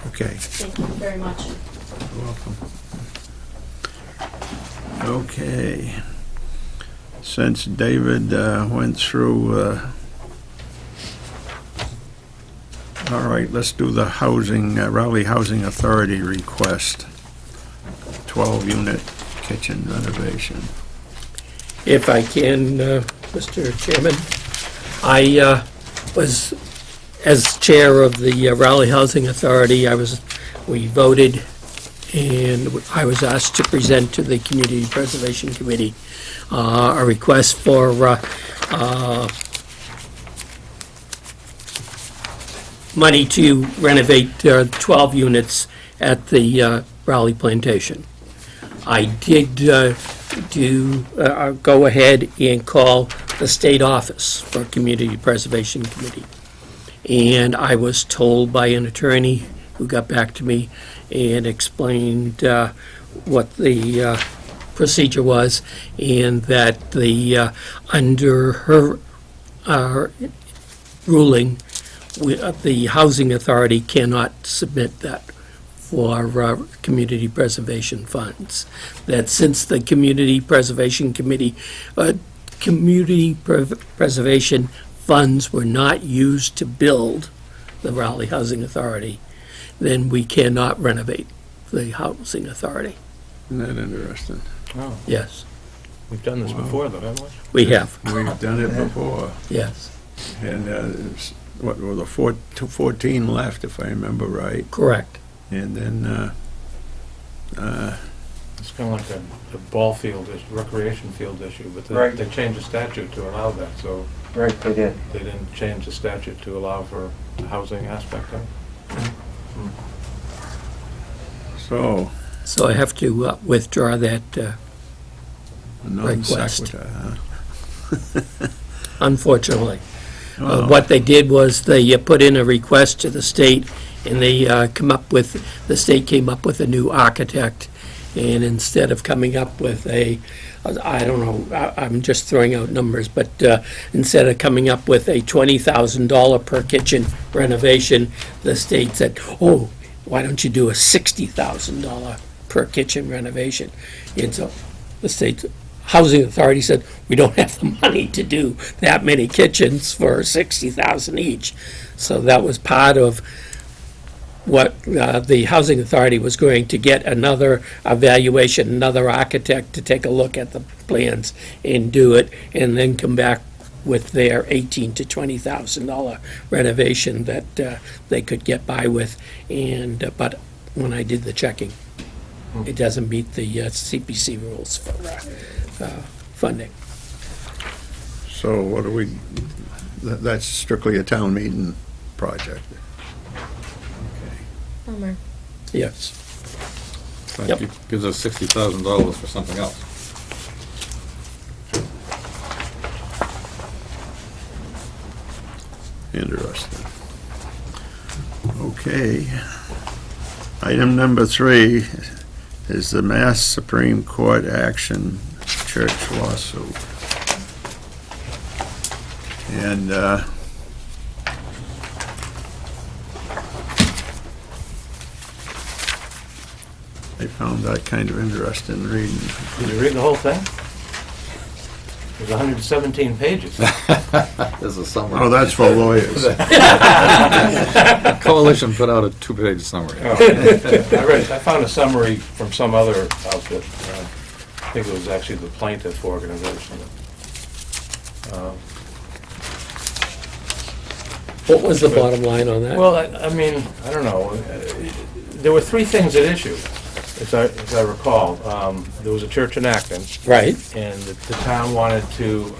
Okay, Thank you very much. you're welcome. Okay. Since David went through, all right, let's do the housing, Raleigh Housing Authority request. 12-unit kitchen renovation. If I can, Mr. Chairman, I was, as chair of the Raleigh Housing Authority, we voted, and I was asked to present to the Community Preservation Committee a request for money to renovate 12 units at the Raleigh Plantation. I did go ahead and call the state office for Community Preservation Committee. And I was told by an attorney who got back to me and explained what the procedure was, and that under her ruling, the Housing Authority cannot submit that for community preservation funds. That since the Community Preservation Committee, preservation funds were not used to build the Raleigh Housing Authority, then we cannot renovate the Housing Authority. Isn't that interesting? Oh, Yes, we've done this before, though, haven't we? we have, We've done it before. yes, And what were the 14 left, if I remember right? correct. And then, It's kind of like a ball field, recreation field issue, but Right. they changed the statute to allow that, so Right, they did. they didn't change the statute to allow for the housing aspect of it. so, So I have to withdraw that, non Request. sequitur, huh? unfortunately. Oh. What they did was they put in a request to the state, and they the state came up with a new architect, and instead of coming up with I don't know, I'm just throwing out numbers, but instead of coming up with a $20,000 per kitchen renovation, the state said, oh, why don't you do a $60,000 per kitchen renovation? And so the state Housing Authority said, we don't have the money to do that many kitchens for $60,000 each. So that was part of what the Housing Authority was going to get another evaluation, another architect to take a look at the plans and do it, and then come back with their $18,000 to $20,000 renovation that they could get by with. And but when I did the checking, it doesn't meet the CPC rules for funding. So what do we, that's strictly a town meeting project. Bummer. Yes. That Yep. gives us $60,000 for something else. Interesting. Okay. Item number 3 is the Mass Supreme Court action church lawsuit. And I found that kind of interesting reading. Did you read the whole thing? There's 117 pages. There's a summary. Oh, that's for lawyers. Coalition put out a 2-page summary. I found a summary from some other outfit. I think it was actually the plaintiff organization. What was the bottom line on that? Well, I mean, I don't know. There were 3 things at issue. as I recall, there was a church in Acton, Right, and the town wanted to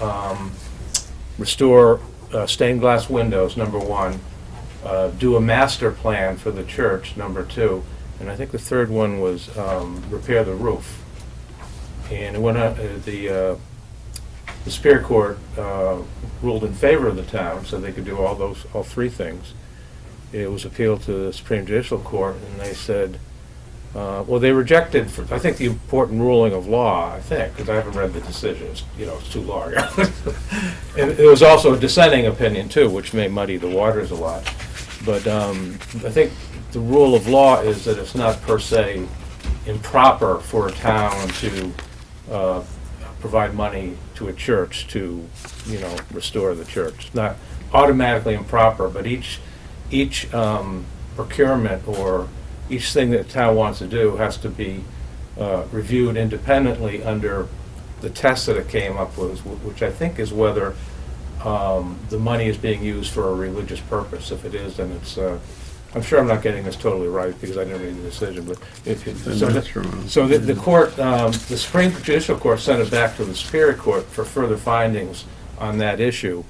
restore stained glass windows, number one, do a master plan for the church, number two, and I think the third one was repair the roof. And it went out, the Superior Court ruled in favor of the town, so they could do all three things. It was appealed to the Supreme Judicial Court, and they said, well, they rejected, I think, the important ruling of law, I think, because I haven't read the decision, it's too long. And there was also a dissenting opinion, too, which may muddy the waters a lot. But I think the rule of law is that it's not per se improper for a town to provide money to a church to, restore the church. It's not automatically improper, but each procurement or each thing that the town wants to do has to be reviewed independently under the test that it came up with, which I think is whether the money is being used for a religious purpose. If it is, then it's, I'm sure I'm not getting this totally right because I didn't read the decision, but so the court, the Supreme Judicial Court sent it back to the Superior Court for further findings on that issue,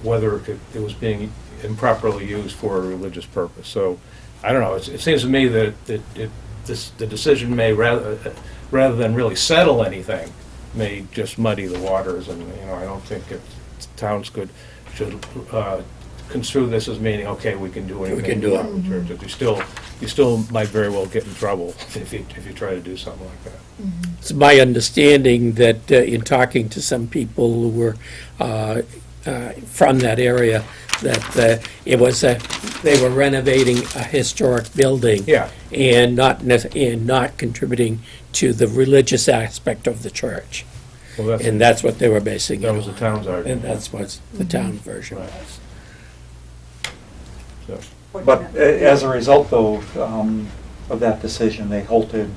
whether it was being improperly used for a religious purpose. So, I don't know, it seems to me that the decision may, rather than really settle anything, may just muddy the waters, and, I don't think towns should construe this as meaning, okay, we can do anything. We can do it. with churches. You still might very well get in trouble if you try to do something like that. it's my understanding that in talking to some people who were from that area, that they were renovating a historic building. Yeah. And not contributing to the religious aspect of the church. Well, And that's what they were basing it that on. was the town's And argument. that's what the town version Right. was. So, But as a result, though, of that decision, they halted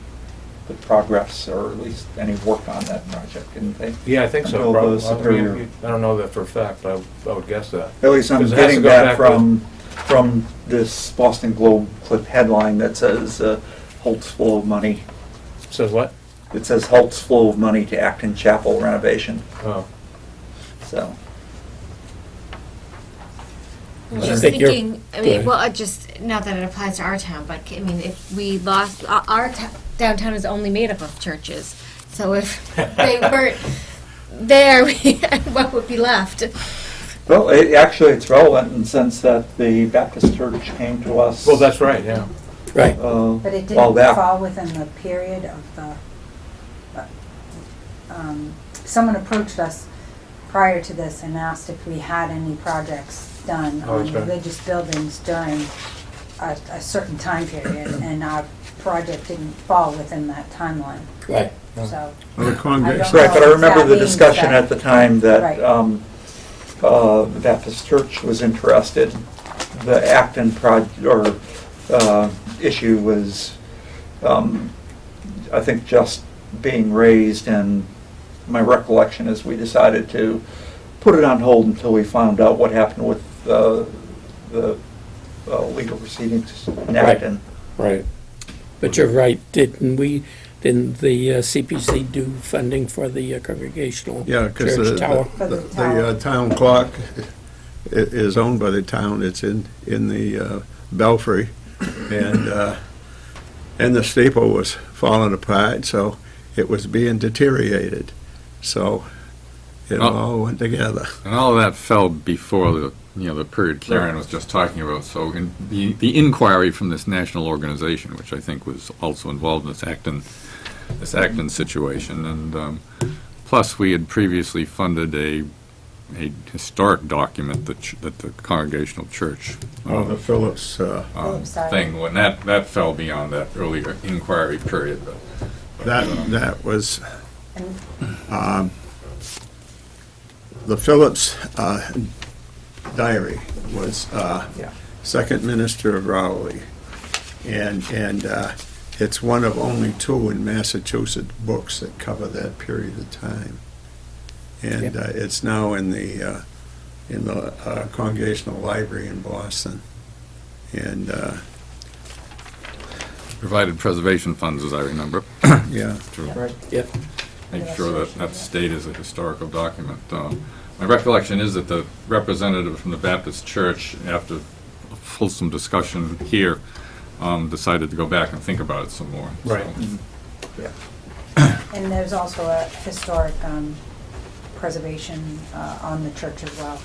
the progress, or at least any work on that project, didn't they? yeah, I think so. Until the probably. Superior- I don't know that for a fact, but I would guess that. At least I'm 'Cause it has to getting go that back from this Boston Globe clip headline that says halts flow of money. Says what? It says halts flow of money to Acton Chapel renovation, Oh, so. I was I just think you're- thinking, I go mean, ahead. well, not that it applies to our town, but I mean, if we lost, our downtown is only made up of churches. So if they weren't there, what would be left? Well, actually, it's relevant in the sense that the Baptist church came to us. well, that's right, yeah. Right. But it While didn't back. fall within the period of the, someone approached us prior to this and asked if we had any projects done Oh, on that's right. religious buildings during a certain time period, and our project didn't fall within that timeline, Right. so. Well, the congregation, Right, but I remember the That being discussion said- at the time that Right. the Baptist church was interested. The Acton issue was, I think, just being raised, and my recollection is we decided to put it on hold until we found out what happened with the legal proceedings in Right. Acton. Right. But you're right, didn't the CPC do funding for the Congregational yeah, because Church Tower? For the tower. the town clock is owned by the town. It's in the belfry, and the steeple was falling apart, so it was being deteriorated. So it Oh. all went together. And all of that fell before the period Karen was just talking about. So in the inquiry from this national organization, which I think was also involved in this Acton situation, and plus we had previously funded a historic document that the Congregational Church The Phillips, Phillips Tower. thing, when that fell beyond that earlier inquiry period. But that was, And the Phillips diary was Yeah. second minister of Rowley, and it's one of only two in Massachusetts books that cover that period of time, and it's now in the Congregational Library in Boston, and provided preservation funds, as I remember, Yeah. to Right. Yep. make sure that that stayed as a historical document. My recollection is that the representative from the Baptist Church, after a fulsome discussion here, decided to go back and think about it some more. Right. So, And there's also a historic preservation on the church as well,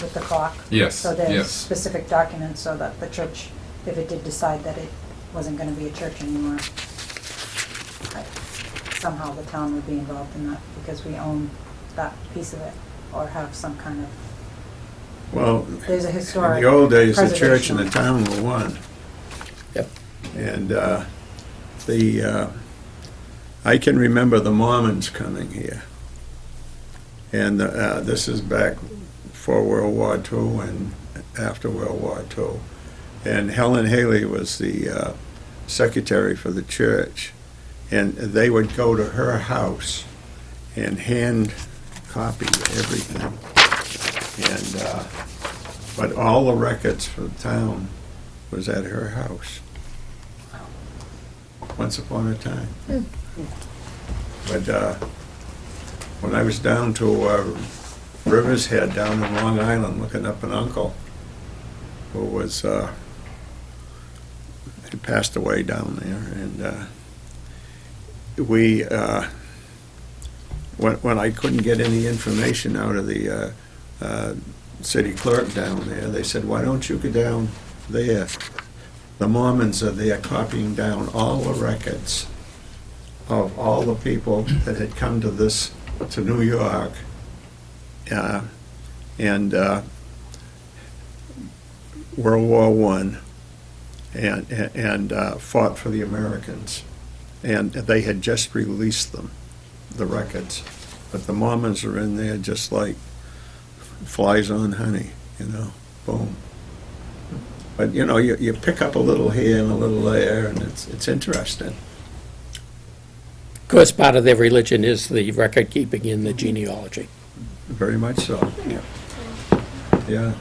with the clock. Yes, So there's yes. specific documents so that the church, if it did decide that it wasn't going to be a church anymore, somehow the town would be involved in that because we own that piece of it or have some kind of, Well, there's a in historic the old days, the church and the preservation. town were one. Yep. And I can remember the Mormons coming here. And this is back before World War II and after World War II. And Helen Haley was the secretary for the church. And they would go to her house and hand copy everything. And but all the records for the town was at her house. Once upon a time. But when I was down to River's Head down in Long Island looking up an uncle who was he passed away down there, and we when I couldn't get any information out of the city clerk down there, they said, "Why don't you go down there? The Mormons are there copying down all the records of all the people that had come to New York, and World War I, and fought for the Americans. And they had just released them, the records. But the Mormons are in there just like flies on honey, boom. But, you pick up a little here and a little there, and it's interesting. Of course, part of their religion is the record keeping in the genealogy. Very much so. Yeah.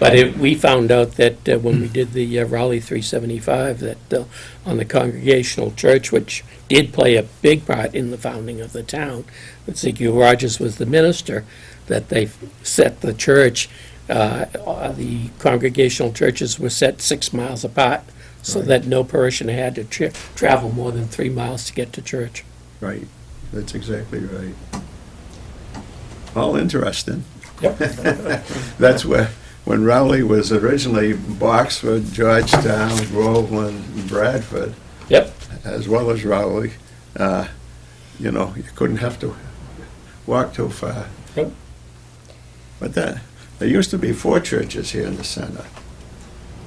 But we found out that when we did the Raleigh 375, that on the Congregational Church, which did play a big part in the founding of the town, but Ezekiel Rogers was the minister, that they set the church, the Congregational churches were set 6 miles apart, so Right. that no parishioner had to travel more than 3 miles to get to church. Right, that's exactly right. All interesting. Yep. That's when Raleigh was originally Boxford, Georgetown, Groveland, Bradford, Yep. as well as Raleigh, you couldn't have to walk too far. Yep. But there used to be 4 churches here in the center.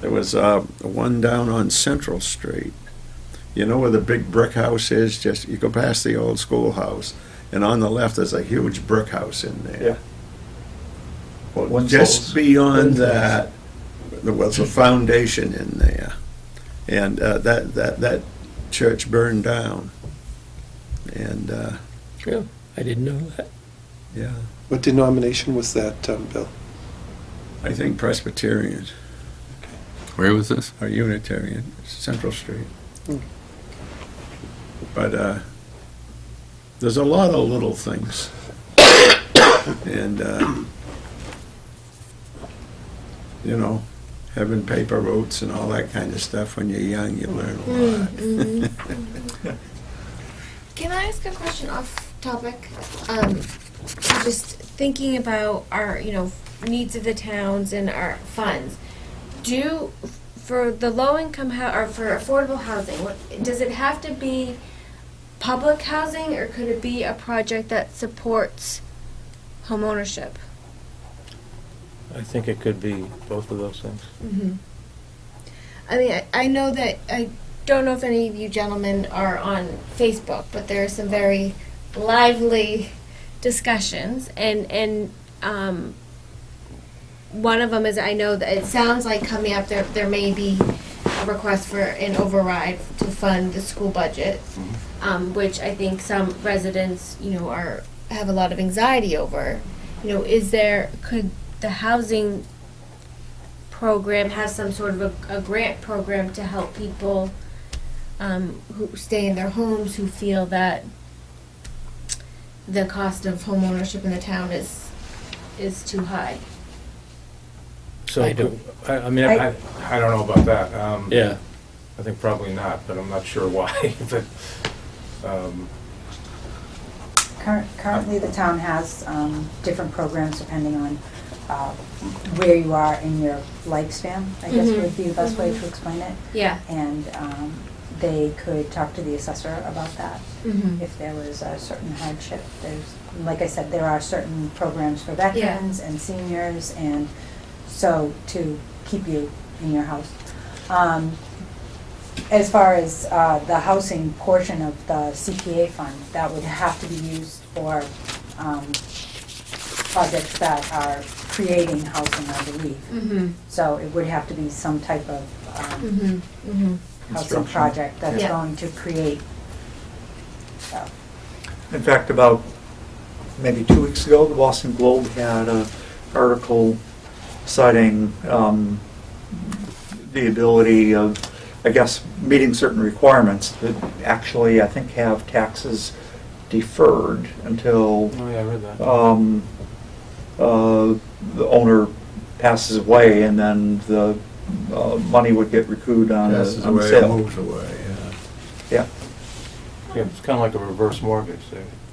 There was one down on Central Street. You know where the big brick house is? Just you go past the old schoolhouse, and on the left there's a huge brick house in there. Yeah. Well, just beyond that, there was a foundation in there, and that church burned down. And Yeah, I didn't know that. yeah, What denomination was that, Bill? I think Presbyterian Where was this? or Unitarian, Central Street. But there's a lot of little things, and having paper routes and all that kind of stuff. When you're young, you learn a lot. Can I ask a question off topic? Just thinking about our, needs of the towns and our funds. For the low income or for affordable housing, does it have to be public housing, or could it be a project that supports home ownership? I think it could be both of those things. Mm-hmm. I mean, I know that, I don't know if any of you gentlemen are on Facebook, but there are some very lively discussions, and one of them is, I know that it sounds like coming up there may be a request for an override to fund the school budget, which I think some residents, have a lot of anxiety over. Could the housing program, has some sort of a grant program to help people who stay in their homes who feel that the cost of home ownership in the town is too high. So, I don't- I mean, I don't know about that. Yeah. I think probably not, but I'm not sure why. But, Currently, the town has different programs depending on where you are in your lifespan, I guess would be the best way to explain it. Yeah. And they could talk to the assessor about that Mm-hmm. if there was a certain hardship. There's, like I said, there are certain programs for veterans and seniors, and so to keep you in your house. As far as the housing portion of the CPA fund, that would have to be used for projects that are creating housing, I believe. Mm-hmm. So it would have to be some type of Mm-hmm. Mm-hmm. housing project that's Yeah. going to create. So, In fact, about maybe 2 weeks ago, the Boston Globe had an article citing the ability of, I guess, meeting certain requirements that actually, I think, have taxes deferred until oh yeah, I read that. the owner passes away, and then the money would get recouped on Passes the away, sale. moves away, yeah. Yeah, Yeah, it's kind of like a reverse mortgage.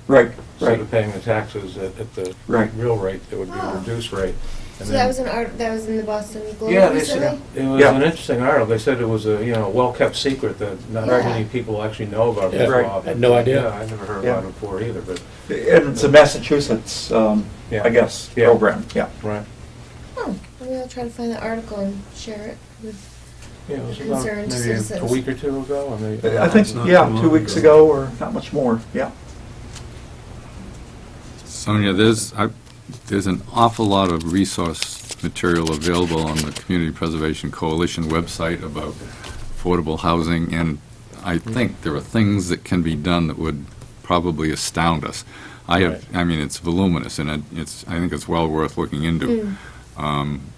right, Instead right, of paying the taxes at the Right. real rate, it would be Oh. a reduced rate. And So then- that was that was in the Boston Globe Yeah, they recently? said, it was Yeah. an interesting article. They said it was a, well-kept secret that not Yeah. many people actually know about Yeah. this Right. law. I had no idea. Yeah, I never heard Yeah. about it before either, but, and it's a Massachusetts, Yeah. I guess, Yeah. program, yeah. right. Oh, maybe I'll try to find the article and share it with. Yeah, it was about Concerned maybe a citizens. week or two ago. I mean, I think, It's not yeah, too long 2 weeks ago. ago, or not much more, yeah. Sonia, there's an awful lot of resource material available on the Community Preservation Coalition website about affordable housing, and I think there are things that can be done that would probably astound us. I mean, it's voluminous, and I think it's well worth looking into.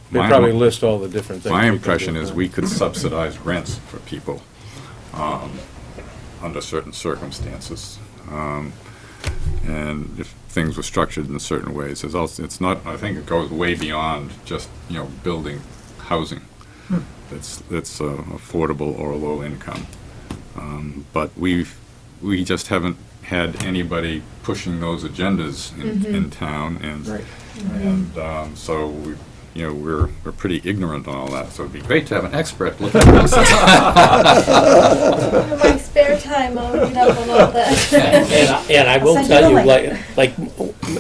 They My- probably list all the different things. My we can impression do. is we could subsidize rents for people under certain circumstances. And if things were structured in certain ways, there's also, it's not, I think it goes way beyond just, building housing that's affordable or low income. But we just haven't had anybody pushing those agendas in town, and Right. and so we're pretty ignorant on all that. So it'd be great to have an expert look at this. In my spare time, I'll read up on all that. And I will I'll send tell you you, the like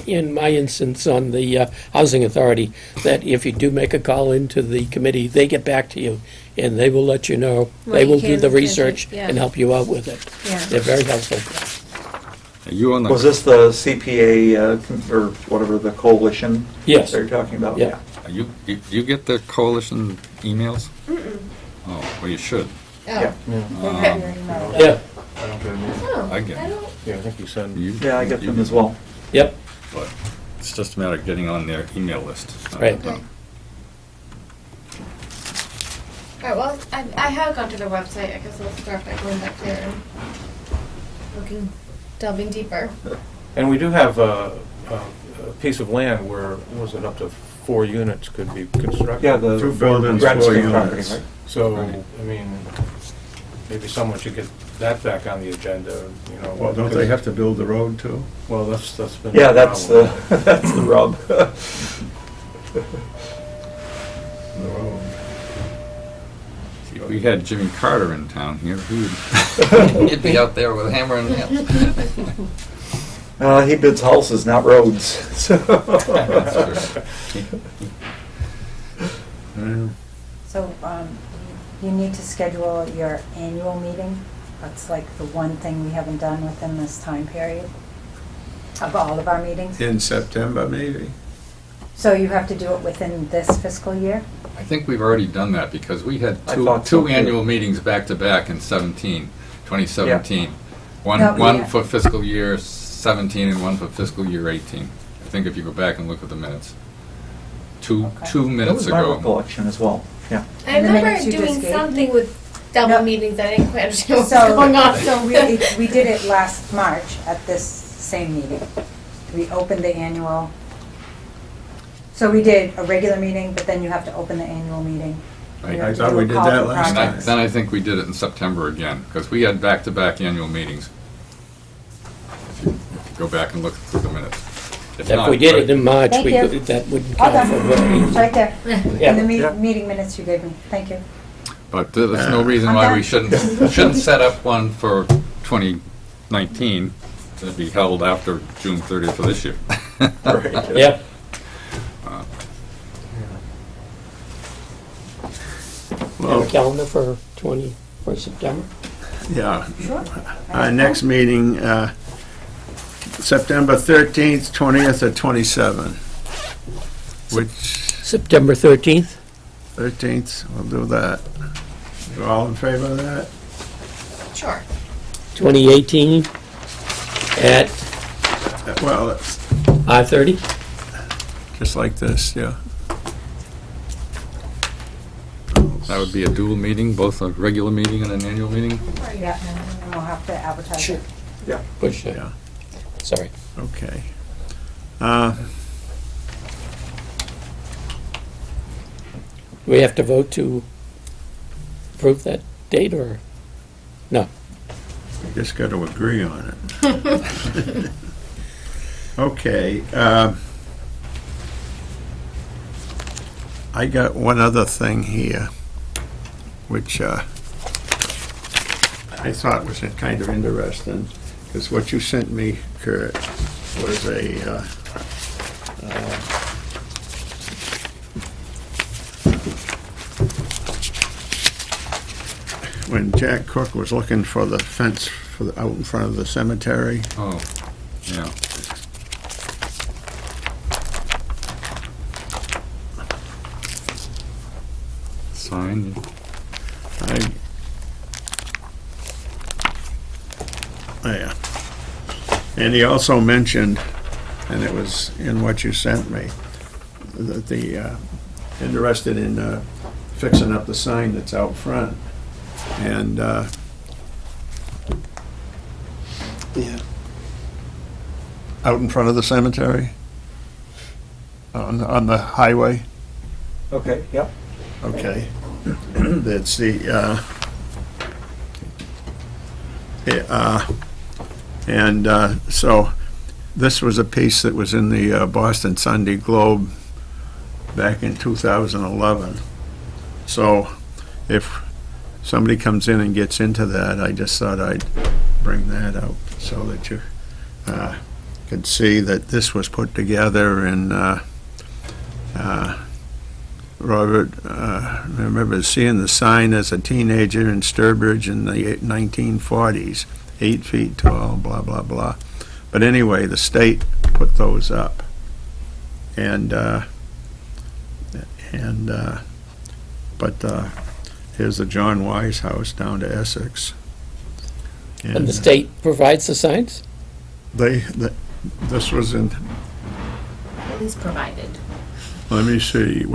in my instance on the Housing Authority, that if you do make a call into the committee, they get back to you, and they will let you know. What They you will can do and the can't do, research yeah. and help you out with it. Yeah. They're very helpful. You on the Was this the CPA, or whatever, the coalition? Yes. They're talking about? Yeah. Do you get the coalition emails? Oh, well, you should. Oh. Yeah. Yeah. they have your email. Yeah, I don't get it either. Oh, I get it. don't. Yeah, I think you send. Yeah, I get them as well. yep, But it's just a matter of getting on their email list. Right. Okay. All right, well, I have gone to their website. I guess I'll start by going back there and delving deeper. And we do have a piece of land where, was it up to 4 units could be constructed? Yeah, the. 2 buildings, Red 4 Spring property, units. right? So, Right. I mean, maybe someone should get that back on the agenda, Well, don't they have to build the road too? Well, that's been. Yeah, that's the, that's the rub. The road. If we had Jimmy Carter in town here, he'd be out there with a hammer and nails. He bids houses, not roads, so. That's true. So, you need to schedule your annual meeting. That's like the one thing we haven't done within this time period of all of our meetings. In September, maybe? So you have to do it within this fiscal year? I think we've already done that because we had I two thought so, too. annual meetings back to back in 2017. One No, one yeah. for fiscal year 17 and one for fiscal year 18. I think if you go back and look at the minutes. Two Okay. two That minutes was my ago. recollection as well. I And the remember minutes you just doing gave something with double No. meetings. I didn't quite understand what was So, going on. so we did it last March at this same meeting. We opened the annual, so we did a regular meeting, but then you have to open the annual meeting. Right. You I have to thought do we a did call that for last And I- projects. then I think we did it in September again, because we had back-to-back annual meetings. If you go back and look through the minutes. If not, we did it in March, Thank we you. could, that wouldn't All count done. for what It's right there, Yeah. in the Yeah. meeting minutes you gave me. Thank you. But there's no reason I'm why we done. shouldn't set up one for 2019 to be held after June 30th of this year. Yep. Have a Well, calendar for September? yeah. Sure. Our next meeting, September 13th, 20th, or 27th. Which, September 13th? 13th, we'll do that. You all in favor of that? Sure. 2018 at Well, it's 5:30? just like this, yeah. That would be a dual meeting, both a regular meeting and an annual meeting? Yeah, and we'll have to advertise it. Push it. Yeah. Sorry. Okay. We have to vote to approve that date, or? No. Just got to agree on it. Okay. I got one other thing here, which I thought was kind of interesting, because what you sent me, Kurt, was when Jack Cook was looking for the fence for out in front of the cemetery. Oh, yeah. Sign, Yeah. And he also mentioned, and it was in what you sent me, that interested in fixing up the sign that's out front. And Yeah. out in front of the cemetery, on the highway. Okay, yep. Okay. That's the, so this was a piece that was in the Boston Sunday Globe back in 2011. So if somebody comes in and gets into that, I just thought I'd bring that out so that you could see that this was put together in Robert, I remember seeing the sign as a teenager in Sturbridge in the 1940s, 8 feet tall, blah, blah, blah. But anyway, the state put those up. But here's the John Wise House down to Essex. And the state provides the signs? This was in, At least provided. let me see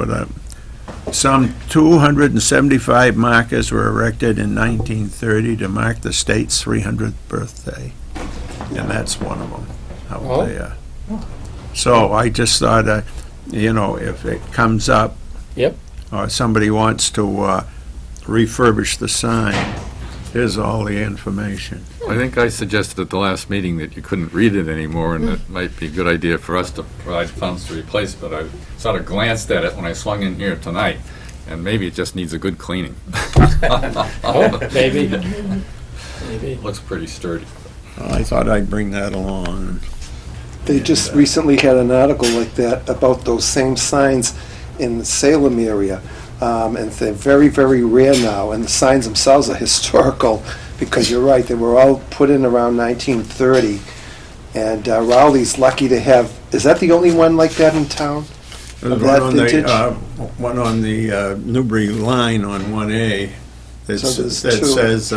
some 275 markers were erected in 1930 to mark the state's 300th birthday. And that's one of them out Oh. there. So I just thought, if it comes up, Yep. or somebody wants to refurbish the sign, here's all the information. I think I suggested at the last meeting that you couldn't read it anymore, and it might be a good idea for us to provide funds to replace it, but I sort of glanced at it when I swung in here tonight, and maybe it just needs a good cleaning. Oh, maybe. Maybe. Looks pretty sturdy. I thought I'd bring that along. They just recently had an article like that about those same signs in the Salem area. And they're very, very rare now, and the signs themselves are historical, because you're right, they were all put in around 1930. And Rowley's lucky to have, is that the only one like that in town? There's Of one that on the, vintage? one on the Newbury line on 1A that So there's that two. says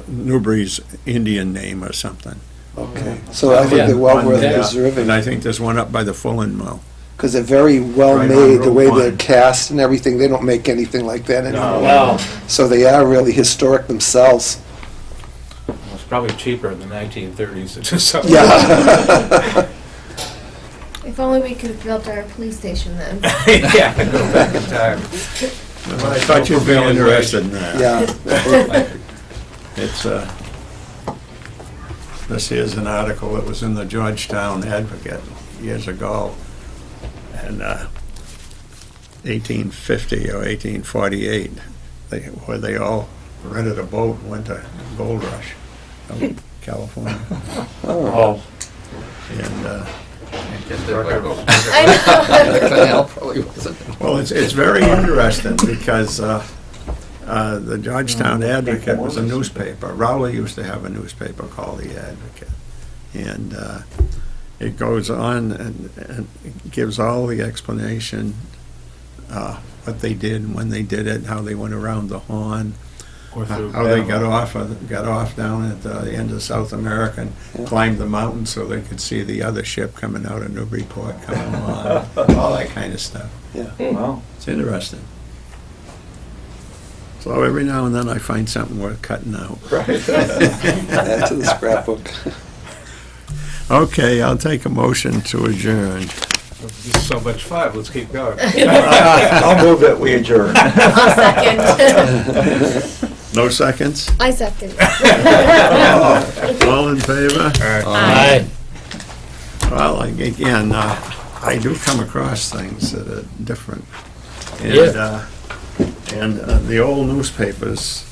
Newbury's Indian name or something. Okay, so I think Yeah. they're well One worth there, preserving. And I think there's one up by the Fullen Mill. because they're very well Right on made, the Route way 1. they're cast and everything. They don't make anything like that anymore. Well, So they are really historic themselves. It's probably cheaper in the 1930s to do something. Yeah. If only we could have built our police station then. Yeah, go back in time. Well, I thought you'd be interested in that. Yeah. It's, this here's an article that was in the Georgetown Advocate years ago, and 1850 or 1848, where they all rented a boat and went to Gold Rush, California. Oh, And, I well, it's very interesting because the Georgetown Advocate was a newspaper. Rowley used to have a newspaper called The Advocate. And it goes on and gives all the explanation, what they did and when they did it, how they went around the Horn, or through how they Panama. got off down at the end of South America and climbed the mountain so they could see the other ship coming out of Newburyport coming along, all that kind of stuff. Wow. It's interesting. So every now and then I find something worth cutting out. Add to the scrapbook. Okay, I'll take a motion to adjourn. This is so much fun, let's keep going. I'll move that we adjourn. second. No seconds? I second. All in favor? aye. Well, again, I do come across things that are different. And, Yeah. and the old newspapers,